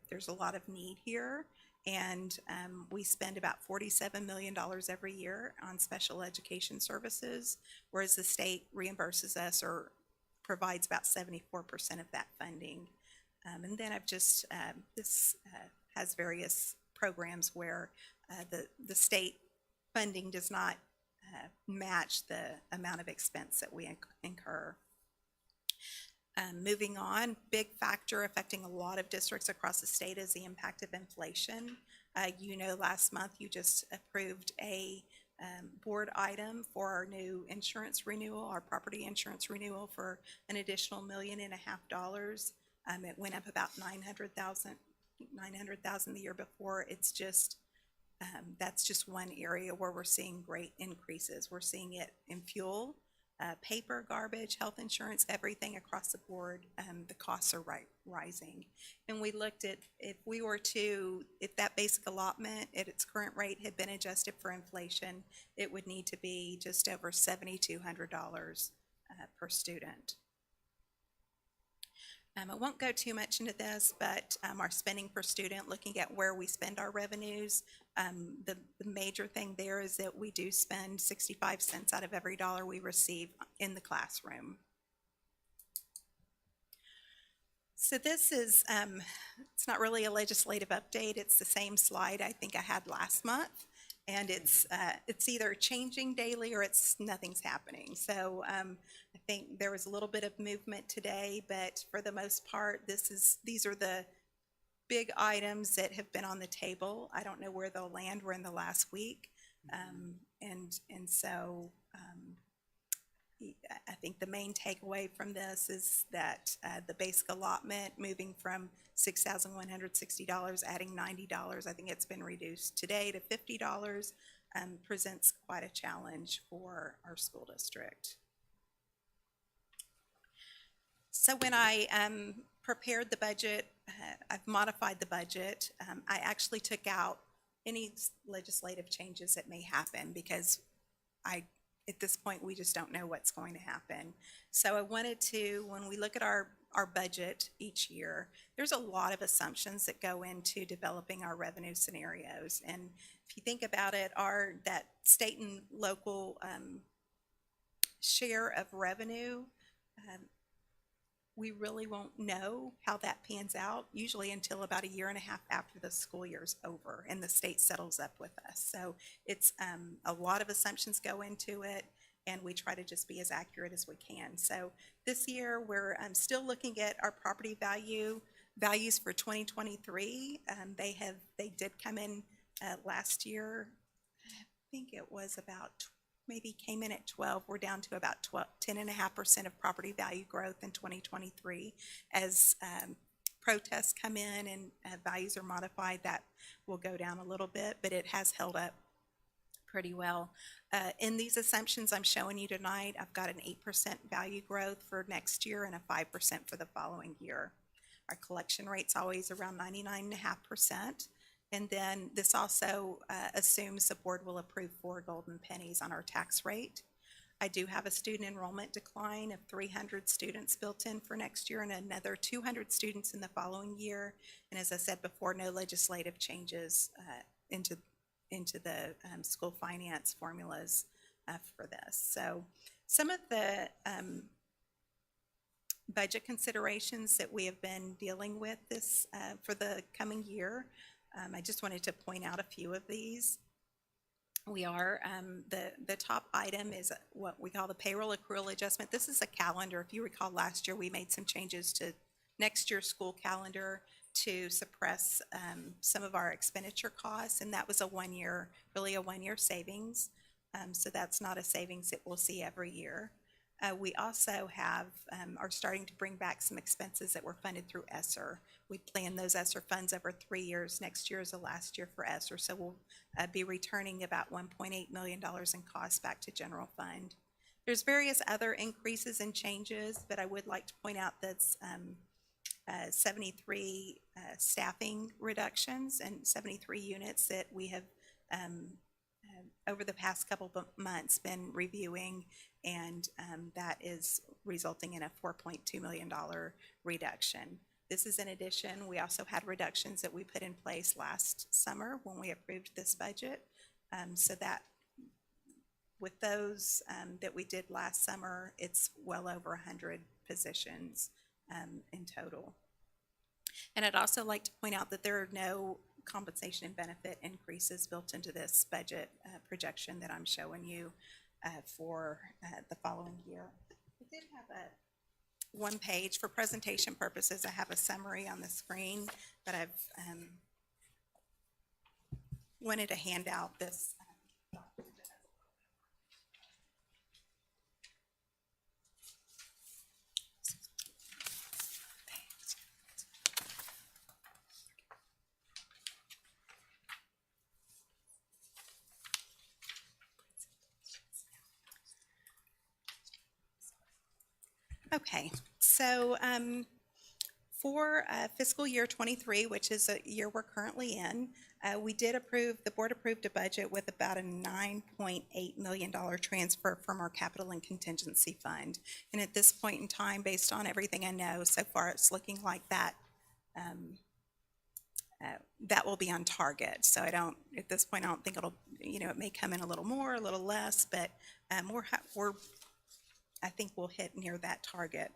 there's a lot of need here, and we spend about $47 million every year on special education services, whereas the state reimburses us or provides about 74% of that funding. And then I've just, this has various programs where the state funding does not match the amount of expense that we incur. Moving on, big factor affecting a lot of districts across the state is the impact of inflation. You know, last month you just approved a board item for our new insurance renewal, our property insurance renewal, for an additional $1.5 million. It went up about $900,000 the year before. It's just that's just one area where we're seeing great increases. We're seeing it in fuel, paper, garbage, health insurance, everything across the board. The costs are rising. And we looked at if that basic allotment at its current rate had been adjusted for inflation, it would need to be just over $7,200 per student. I won't go too much into this, but our spending per student, looking at where we spend our revenues, the major thing there is that we do spend 65 cents out of every dollar we receive in the classroom. So this is, it's not really a legislative update. It's the same slide I think I had last month. And it's either changing daily or nothing's happening. So I think there was a little bit of movement today, but for the most part, these are the big items that have been on the table. I don't know where they'll land. We're in the last week, and so I think the main takeaway from this is that the basic allotment moving from $6,160, adding $90, I think it's been reduced today to $50, presents quite a challenge for our school district. So when I prepared the budget, I've modified the budget. I actually took out any legislative changes that may happen because at this point, we just don't know what's going to happen. So I wanted to, when we look at our our budget each year, there's a lot of assumptions that go into developing our revenue scenarios. And if you think about it, that state and local share of revenue, we really won't know how that pans out usually until about 1.5 years after the school year's over and the state settles up with us. So it's a lot of assumptions go into it, and we try to just be as accurate as we can. So this year we're still looking at our property values for 2023. They did come in last year. I think it was about maybe came in at 12. We're down to about 10.5% of property value growth in 2023. As protests come in and values are modified, that will go down a little bit, but it has held up pretty well. In these assumptions I'm showing you tonight, I've got an 8% value growth for next year and a 5% for the following year. Our collection rate's always around 99.5%. And then this also assumes the board will approve 4 golden pennies on our tax rate. I do have a student enrollment decline of 300 students built in for next year and another 200 students in the following year. And as I said before, no legislative changes into the school finance formulas for this. So some of the budget considerations that we have been dealing with this for the coming year, I just wanted to point out a few of these. We are, the top item is what we call the payroll accrual adjustment. This is a calendar. If you recall last year, we made some changes to next year's school calendar to suppress some of our expenditure costs, and that was really a one-year savings. So that's not a savings that we'll see every year. We also are starting to bring back some expenses that were funded through ESSER. We plan those ESSER funds over 3 years. Next year is the last year for ESSER, so we'll be returning about $1.8 million in costs back to general fund. There's various other increases and changes, but I would like to point out that's 73 staffing reductions and 73 units that we have over the past couple of months been reviewing, and that is resulting in a $4.2 million reduction. This is in addition. We also had reductions that we put in place last summer when we approved this budget. So that with those that we did last summer, it's well over 100 positions in total. And I'd also like to point out that there are no compensation and benefit increases built into this budget projection that I'm showing you for the following year. I did have one page for presentation purposes. I have a summary on the screen, but I've wanted to hand out this document. Okay, so for fiscal year 23, which is a year we're currently in, the board approved a budget with about a $9.8 million transfer from our capital and contingency fund. And at this point in time, based on everything I know so far, it's looking like that that will be on target. So at this point, I don't think it'll, it may come in a little more, a little less, but I think we'll hit near that target.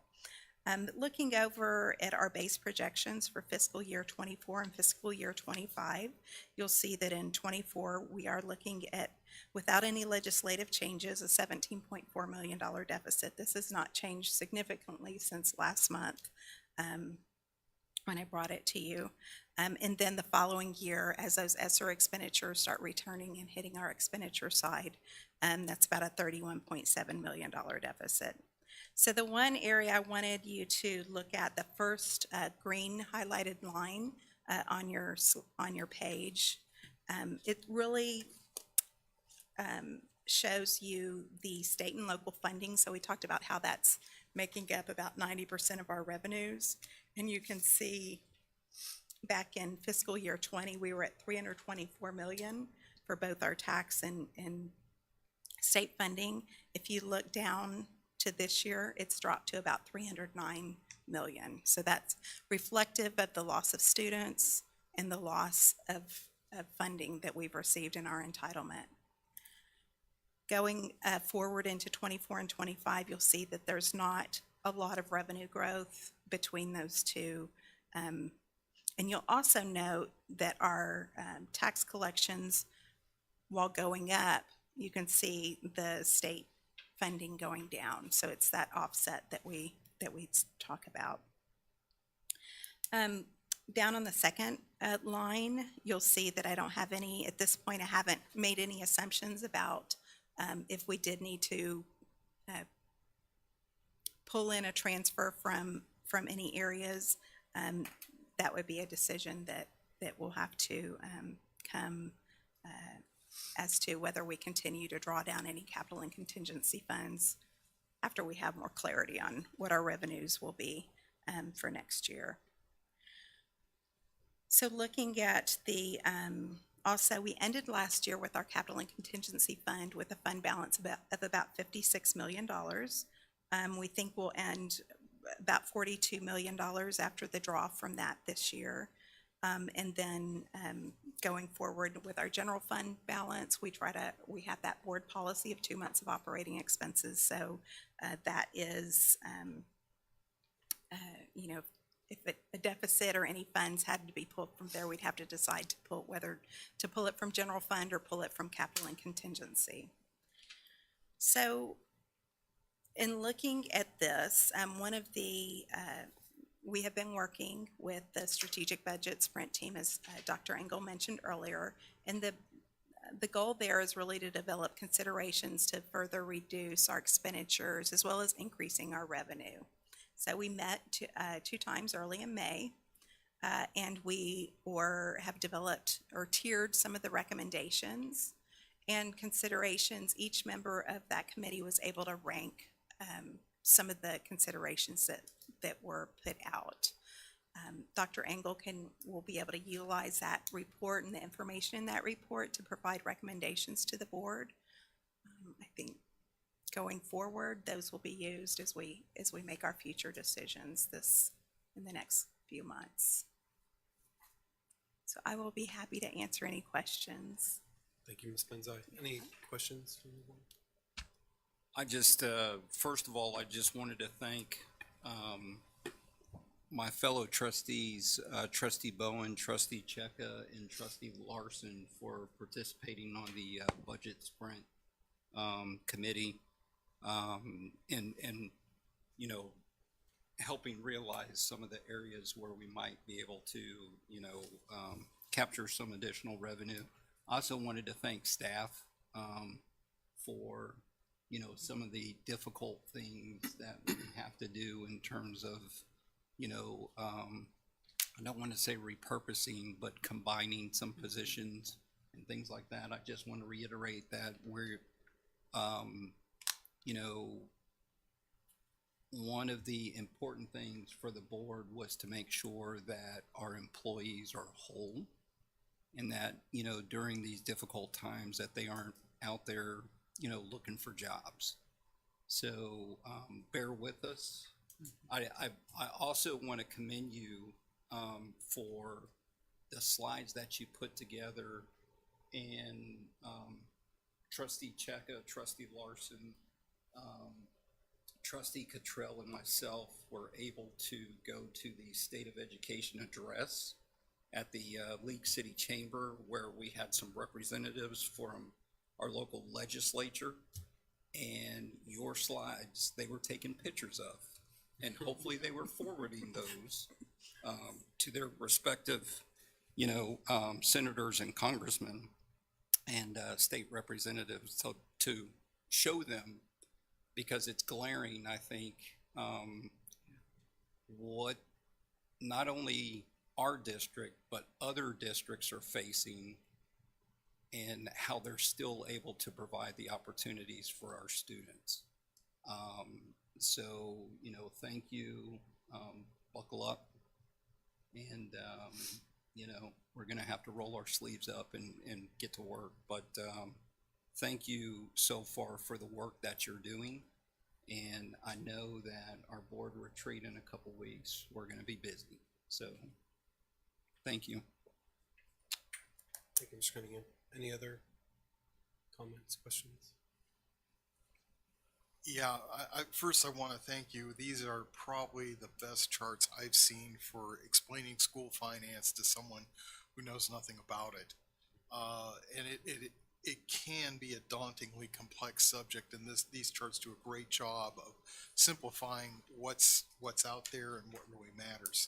Looking over at our base projections for fiscal year 24 and fiscal year 25, you'll see that in 24, we are looking at, without any legislative changes, a $17.4 million deficit. This has not changed significantly since last month when I brought it to you. And then the following year, as those ESSER expenditures start returning and hitting our expenditure side, that's about a $31.7 million deficit. So the one area I wanted you to look at, the first green highlighted line on your page, it really shows you the state and local funding. So we talked about how that's making up about 90% of our revenues, and you can see back in fiscal year 20, we were at $324 million for both our tax and state funding. If you look down to this year, it's dropped to about $309 million. So that's reflective of the loss of students and the loss of funding that we've received in our entitlement. Going forward into 24 and 25, you'll see that there's not a lot of revenue growth between those two. And you'll also note that our tax collections, while going up, you can see the state funding going down. So it's that offset that we talk about. Down on the second line, you'll see that I don't have any, at this point, I haven't made any assumptions about if we did need to pull in a transfer from any areas. That would be a decision that will have to come as to whether we continue to draw down any capital and contingency funds after we have more clarity on what our revenues will be for next year. So looking at the, also we ended last year with our capital and contingency fund with a fund balance of about $56 million. We think we'll end about $42 million after the draw from that this year. And then going forward with our general fund balance, we have that board policy of 2 months of operating expenses. So that is, you know, if a deficit or any funds had to be pulled from there, we'd have to decide to pull, whether to pull it from general fund or pull it from capital and contingency. So in looking at this, one of the, we have been working with the strategic budget sprint team, as Dr. Engel mentioned earlier, and the goal there is really to develop considerations to further reduce our expenditures as well as increasing our revenue. So we met two times early in May, and we have developed or tiered some of the recommendations and considerations. Each member of that committee was able to rank some of the considerations that were put out. Dr. Engel will be able to utilize that report and the information in that report to provide recommendations to the board. I think going forward, those will be used as we make our future decisions in the next few months. So I will be happy to answer any questions. Thank you, Ms. Benzai. Any questions from the board? I just, first of all, I just wanted to thank my fellow trustees, Trustee Bowen, Trustee Cheka, and Trustee Larson for participating on the budget sprint committee, and you know, helping realize some of the areas where we might be able to, you know, capture some additional revenue. I also wanted to thank staff for, you know, some of the difficult things that we have to do in terms of, you know, I don't want to say repurposing, but combining some positions and things like that. I just want to reiterate that we're, you know, one of the important things for the board was to make sure that our employees are whole and that, you know, during these difficult times that they aren't out there, you know, looking for jobs. So bear with us. I also want to commend you for the slides that you put together, and Trustee Cheka, Trustee Larson, Trustee Cottrell, and myself were able to go to the State of Education address at the League City Chamber, where we had some representatives from our local legislature, and your slides they were taking pictures of, and hopefully they were forwarding those to their respective, you know, senators and congressmen and state representatives, so to show them, because it's glaring, I think, what not only our district but other districts are facing and how they're still able to provide the opportunities for our students. So, you know, thank you, buckle up, and, you know, we're gonna have to roll our sleeves up and get to work, but thank you so far for the work that you're doing. And I know that our board retreat in a couple weeks, we're gonna be busy. So, thank you. Thank you, Mr. Cunningham. Any other comments, questions? Yeah, first I want to thank you. These are probably the best charts I've seen for explaining school finance to someone who knows nothing about it. And it can be a dauntingly complex subject, and these charts do a great job of simplifying what's out there and what really matters.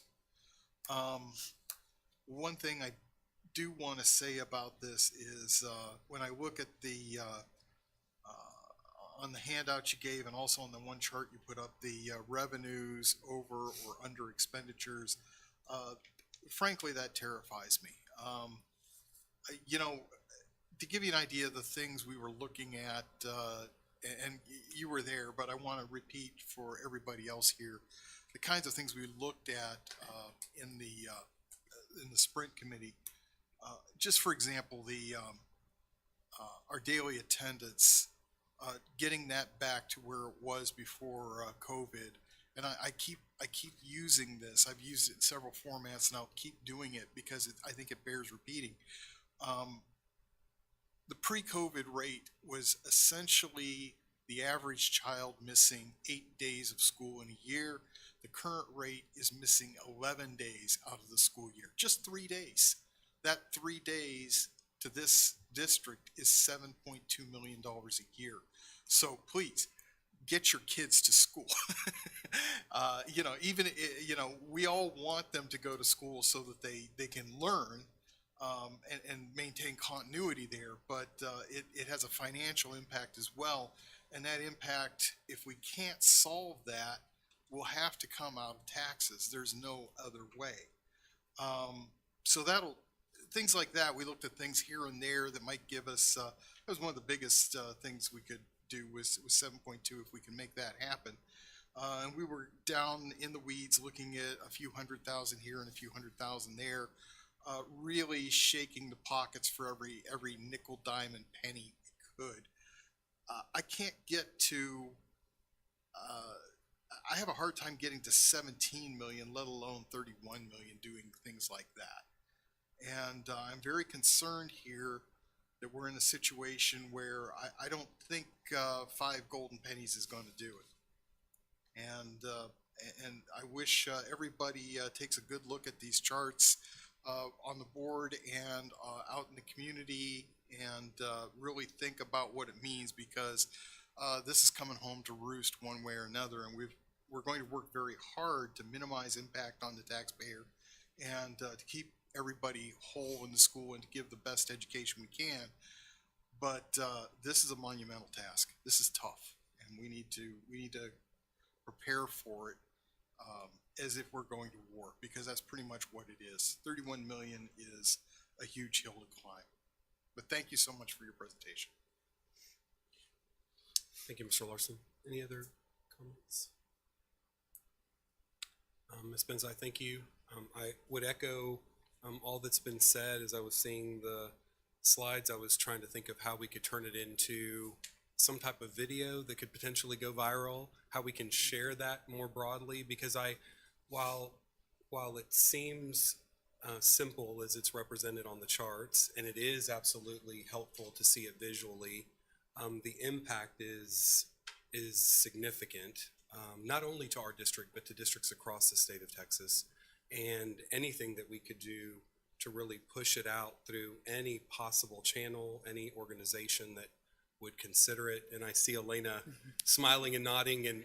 One thing I do want to say about this is when I look at the on the handout you gave and also on the one chart you put up, the revenues over or under expenditures, frankly, that terrifies me. You know, to give you an idea of the things we were looking at, and you were there, but I want to repeat for everybody else here, the kinds of things we looked at in the sprint committee. Just for example, the our daily attendance, getting that back to where it was before COVID. And I keep using this. I've used it in several formats, and I'll keep doing it because I think it bears repeating. The pre-COVID rate was essentially the average child missing 8 days of school in a year. The current rate is missing 11 days out of the school year, just 3 days. That 3 days to this district is $7.2 million a year. So please, get your kids to school. You know, even, you know, we all want them to go to school so that they can learn and maintain continuity there, but it has a financial impact as well. And that impact, if we can't solve that, will have to come out of taxes. There's no other way. So things like that, we looked at things here and there that might give us, that was one of the biggest things we could do was 7.2 if we can make that happen. And we were down in the weeds looking at a few $100,000 here and a few $100,000 there, really shaking the pockets for every nickel, dime, and penny we could. I can't get to, I have a hard time getting to 17 million, let alone 31 million doing things like that. And I'm very concerned here that we're in a situation where I don't think 5 golden pennies is going to do it. And I wish everybody takes a good look at these charts on the board and out in the community and really think about what it means, because this is coming home to roost one way or another, and we're going to work very hard to minimize impact on the taxpayer and to keep everybody whole in the school and to give the best education we can. But this is a monumental task. This is tough, and we need to prepare for it as if we're going to war, because that's pretty much what it is. 31 million is a huge hill to climb. But thank you so much for your presentation. Thank you, Mr. Larson. Any other comments? Ms. Benzai, thank you. I would echo all that's been said. As I was seeing the slides, I was trying to think of how we could turn it into some type of video that could potentially go viral, how we can share that more broadly, because while it seems simple as it's represented on the charts, and it is absolutely helpful to see it visually, the impact is significant, not only to our district, but to districts across the state of Texas. And anything that we could do to really push it out through any possible channel, any organization that would consider it. And I see Elena smiling and nodding, and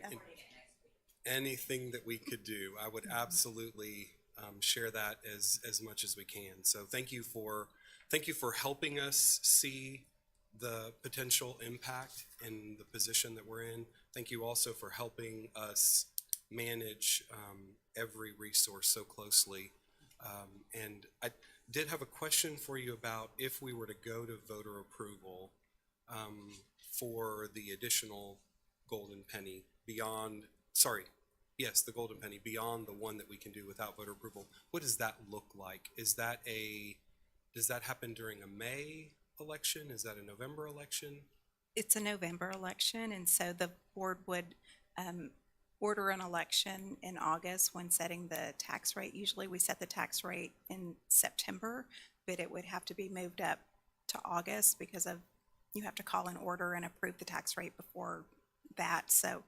anything that we could do, I would absolutely share that as much as we can. So thank you for helping us see the potential impact in the position that we're in. Thank you also for helping us manage every resource so closely. And I did have a question for you about if we were to go to voter approval for the additional golden penny beyond, the golden penny beyond the one that we can do without voter approval. What does that look like? Does that happen during a May election? Is that a November election? It's a November election, and so the board would order an election in August when setting the tax rate. Usually we set the tax rate in September, but it would have to be moved up to August because of, you have to call an order and approve the tax rate before that. So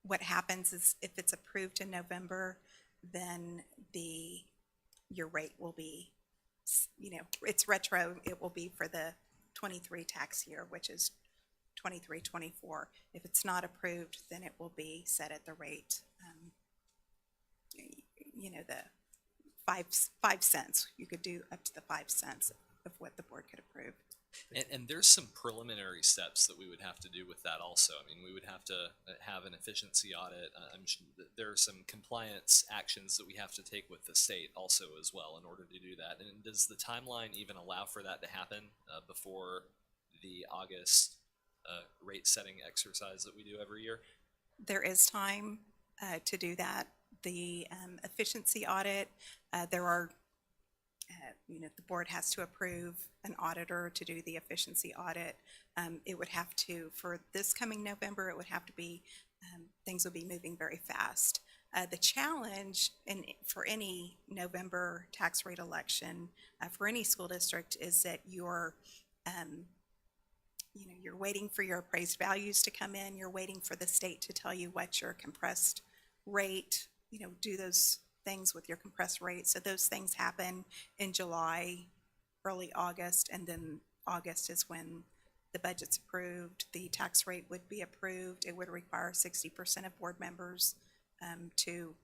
what happens is if it's approved in November, then your rate will be, it's retro, it will be for the 23 tax year, which is 23-24. If it's not approved, then it will be set at the rate, the 5 cents. You could do up to the 5 cents of what the board could approve. And there's some preliminary steps that we would have to do with that also. I mean, we would have to have an efficiency audit. I'm sure that there are some compliance actions that we have to take with the state also as well in order to do that. And does the timeline even allow for that to happen before the August rate setting exercise that we do every year? There is time to do that. The efficiency audit, there are, the board has to approve an auditor to do the efficiency audit. It would have to, for this coming November, it would have to be, things would be moving very fast. The challenge for any November tax rate election for any school district is that you're waiting for your appraised values to come in. You're waiting for the state to tell you what your compressed rate, do those things with your compressed rate. So those things happen in July, early August, and then August is when the budget's approved. The tax rate would be approved. It would require 60% of board members to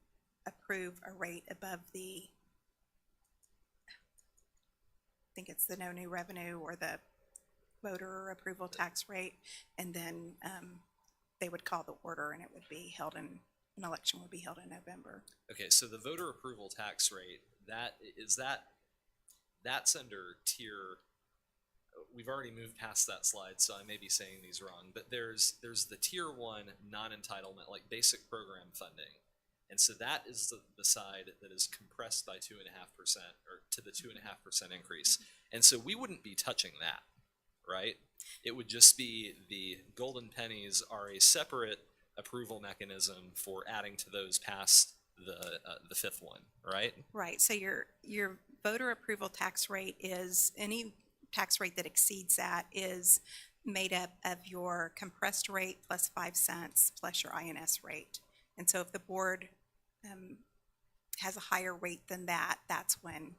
approve a rate above I think it's the no new revenue or the voter approval tax rate, and then they would call the order and it would be held an election would be held in November. Okay, so the voter approval tax rate, that's under tier, we've already moved past that slide, so I may be saying these wrong, but there's the tier 1 non-entitlement, like basic program funding. And so that is the side that is compressed by 2.5%, or to the 2.5% increase. And so we wouldn't be touching that, right? It would just be the golden pennies are a separate approval mechanism for adding to those past the fifth one, right? Right. So your voter approval tax rate is any tax rate that exceeds that is made up of your compressed rate plus 5 cents plus your INS rate. And so if the board has a higher rate than that, that's when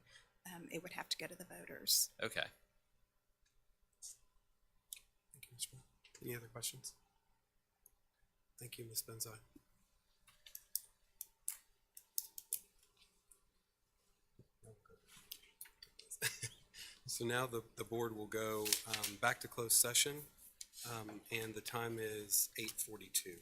it would have to go to the voters. Okay. Thank you, Mr. Brown. Any other questions? Thank you, Ms. Benzai. So now the board will go back to closed session, and the time is 8:42.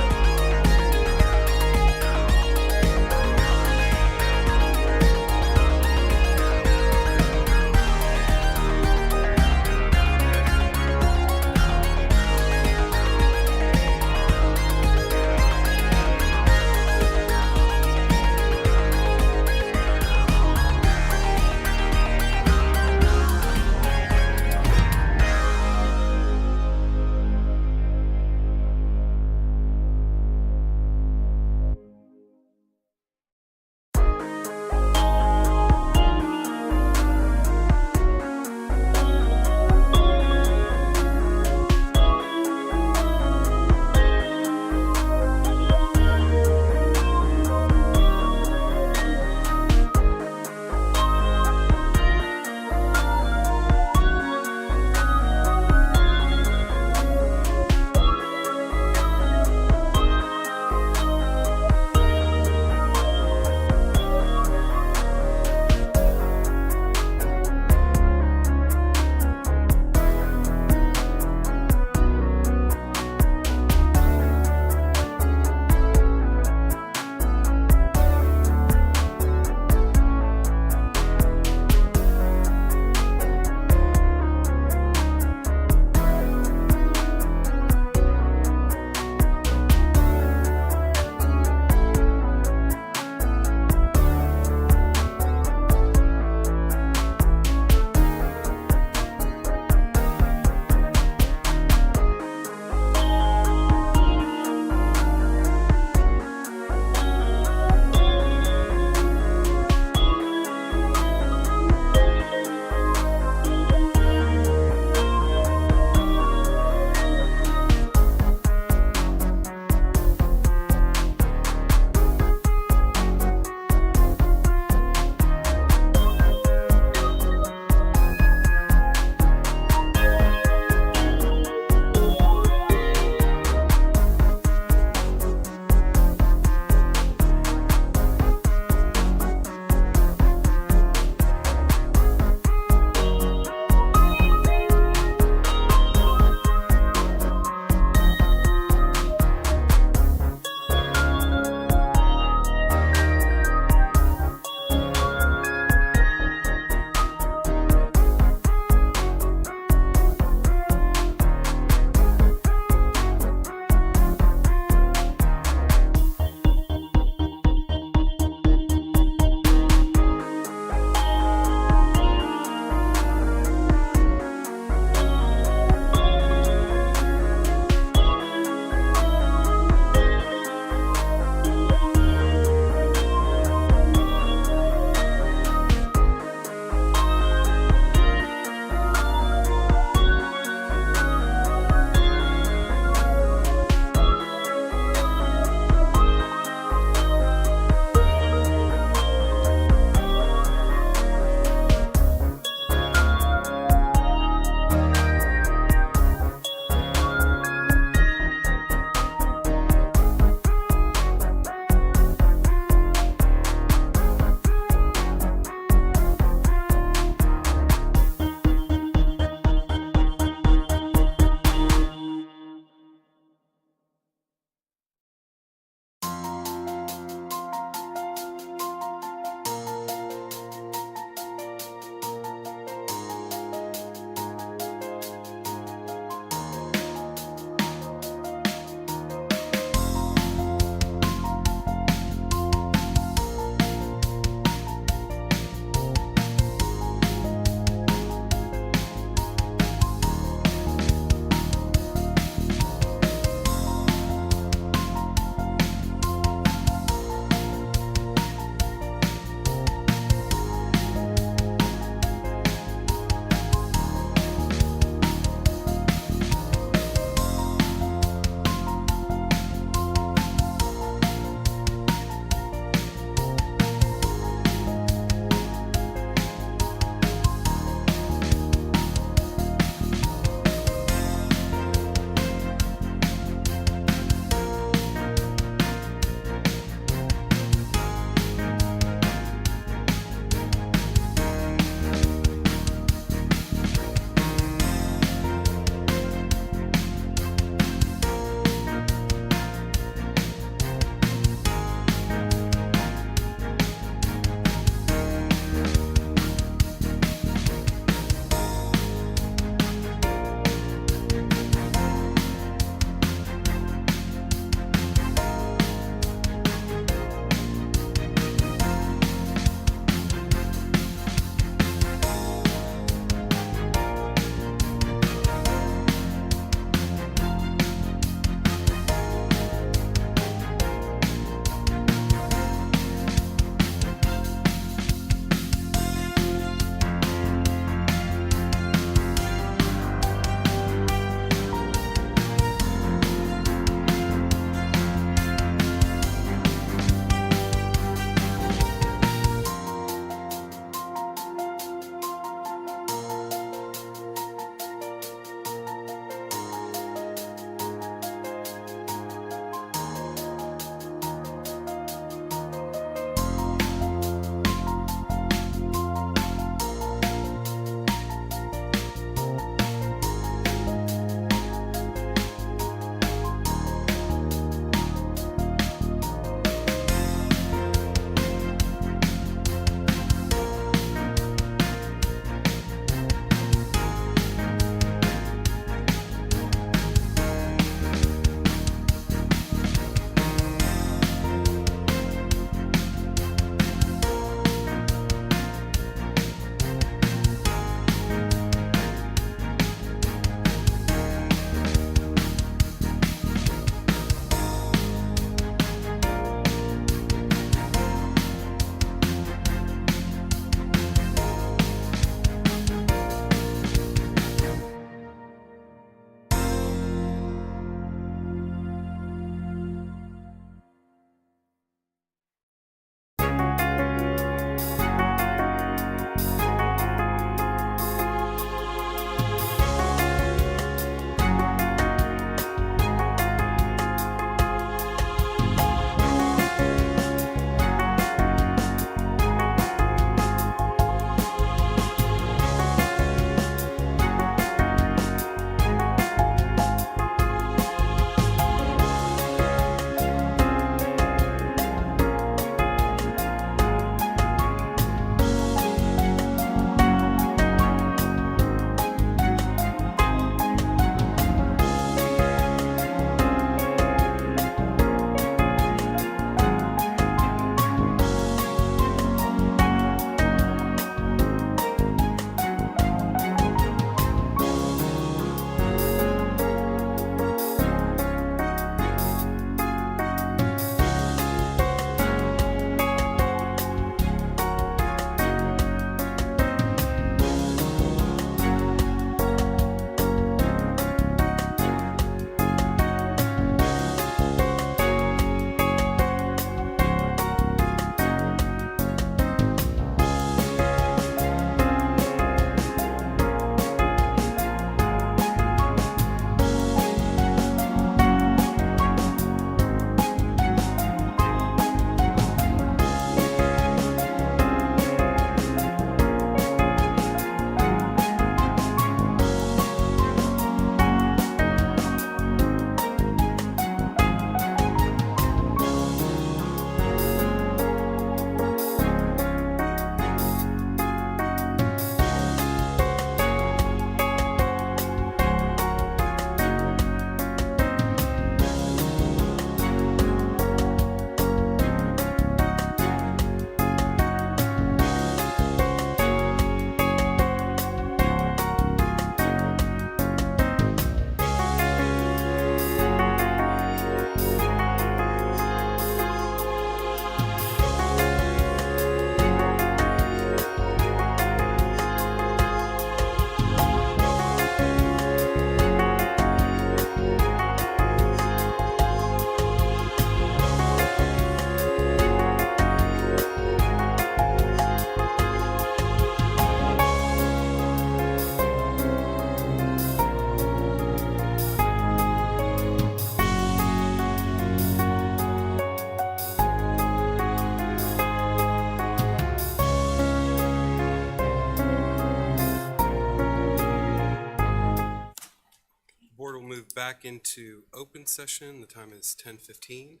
back into open session. The time is 10:15.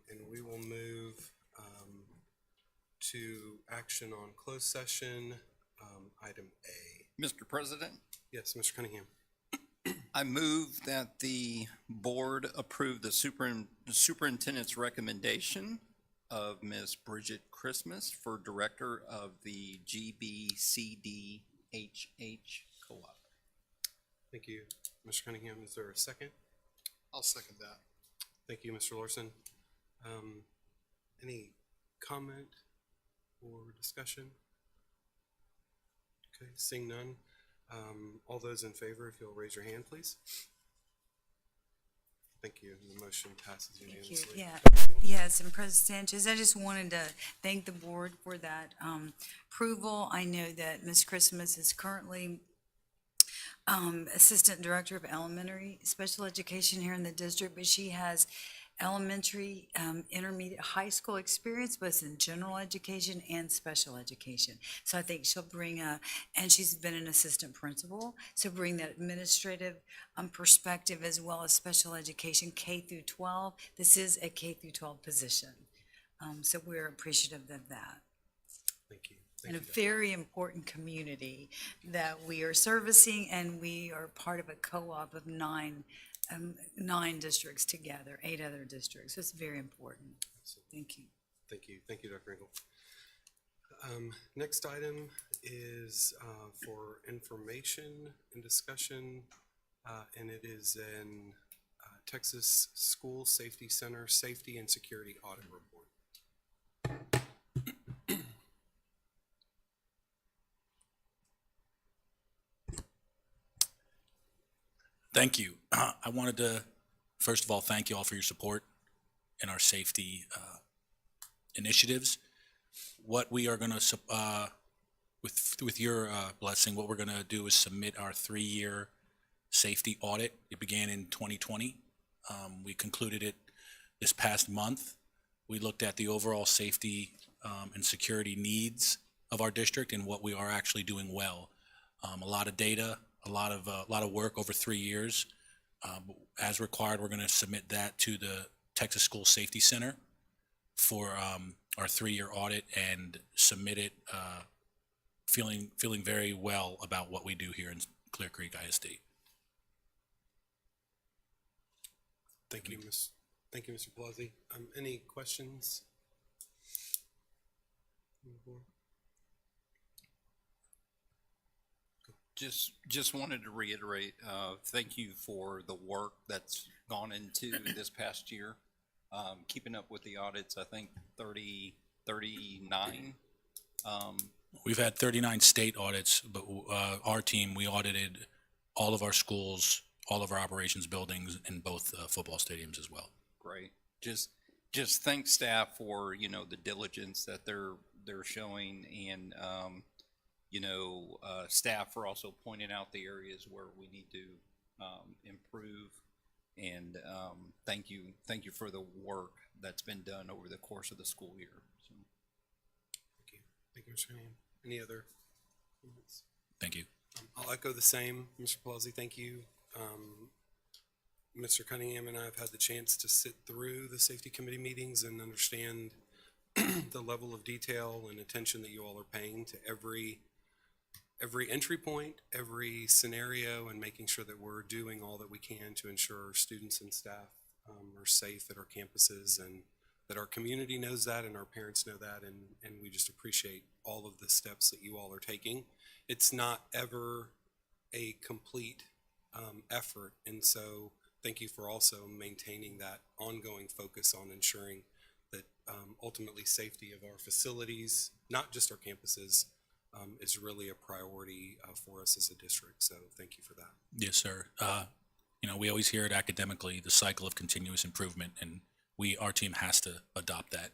And we will move to action on closed session, item A. Mr. President, Yes, Mr. Cunningham. I move that the board approve the superintendent's recommendation of Ms. Bridget Christmas for director of the GBCDHH Co-op. Thank you, Mr. Cunningham. Is there a second? I'll second that. Thank you, Mr. Larson. Any comment or discussion? Okay, seeing none. All those in favor, if you'll raise your hand, please. Thank you. The motion passes Thank you. unanimously. Yeah. Yes, and President Sanchez, I just wanted to thank the board for that approval. I know that Ms. Christmas is currently Assistant Director of Elementary Special Education here in the district, but she has elementary, intermediate, high school experience, both in general education and special education. So I think she'll bring and she's been an assistant principal, so bring that administrative perspective as well as special education, K through 12. This is a K through 12 position. So we're appreciative of that. Thank you. In a very important community that we are servicing, and we are part of a co-op of nine districts together, 8 other districts. So it's very important. Thank you. Thank you. Thank you, Dr. Engel. Next item is for information and discussion, and it is in Texas School Safety Center Safety and Security Audit Report. Thank you. I wanted to, first of all, thank you all for your support in our safety initiatives. What we are going to, with your blessing, what we're going to do is submit our 3-year safety audit. It began in 2020. We concluded it this past month. We looked at the overall safety and security needs of our district and what we are actually doing well. A lot of data, a lot of work over 3 years. As required, we're going to submit that to the Texas School Safety Center for our 3-year audit and submit it feeling very well about what we do here in Clear Creek ISD. Thank you, Thank you, Mr. Pelosi. Any questions? Just wanted to reiterate, thank you for the work that's gone into this past year. Keeping up with the audits, I think 39. We've had 39 state audits, but our team, we audited all of our schools, all of our operations buildings, and both football stadiums as well. Great. Just thank staff for, the diligence that they're showing, and staff for also pointing out the areas where we need to improve. And thank you for the work that's been done over the course of the school year. So. Thank you, Mr. Cunningham. Any other comments? Thank you. I'll echo the same, Mr. Pelosi. Thank you. Mr. Cunningham and I have had the chance to sit through the safety committee meetings and understand the level of detail and attention that you all are paying to every entry point, every scenario, and making sure that we're doing all that we can to ensure our students and staff are safe at our campuses, and that our community knows that and our parents know that, and we just appreciate all of the steps that you all are taking. It's not ever a complete effort, and so thank you for also maintaining that ongoing focus on ensuring that ultimately safety of our facilities, not just our campuses, is really a priority for us as a district. So thank you for that. Yes, sir. We always hear it academically, the cycle of continuous improvement, and our team has to adopt that.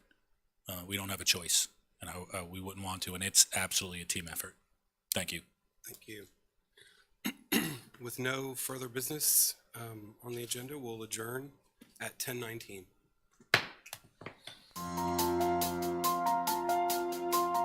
We don't have a choice, and we wouldn't want to, and it's absolutely a team effort. Thank you. Thank you. With no further business on the agenda, we'll adjourn at 10:19.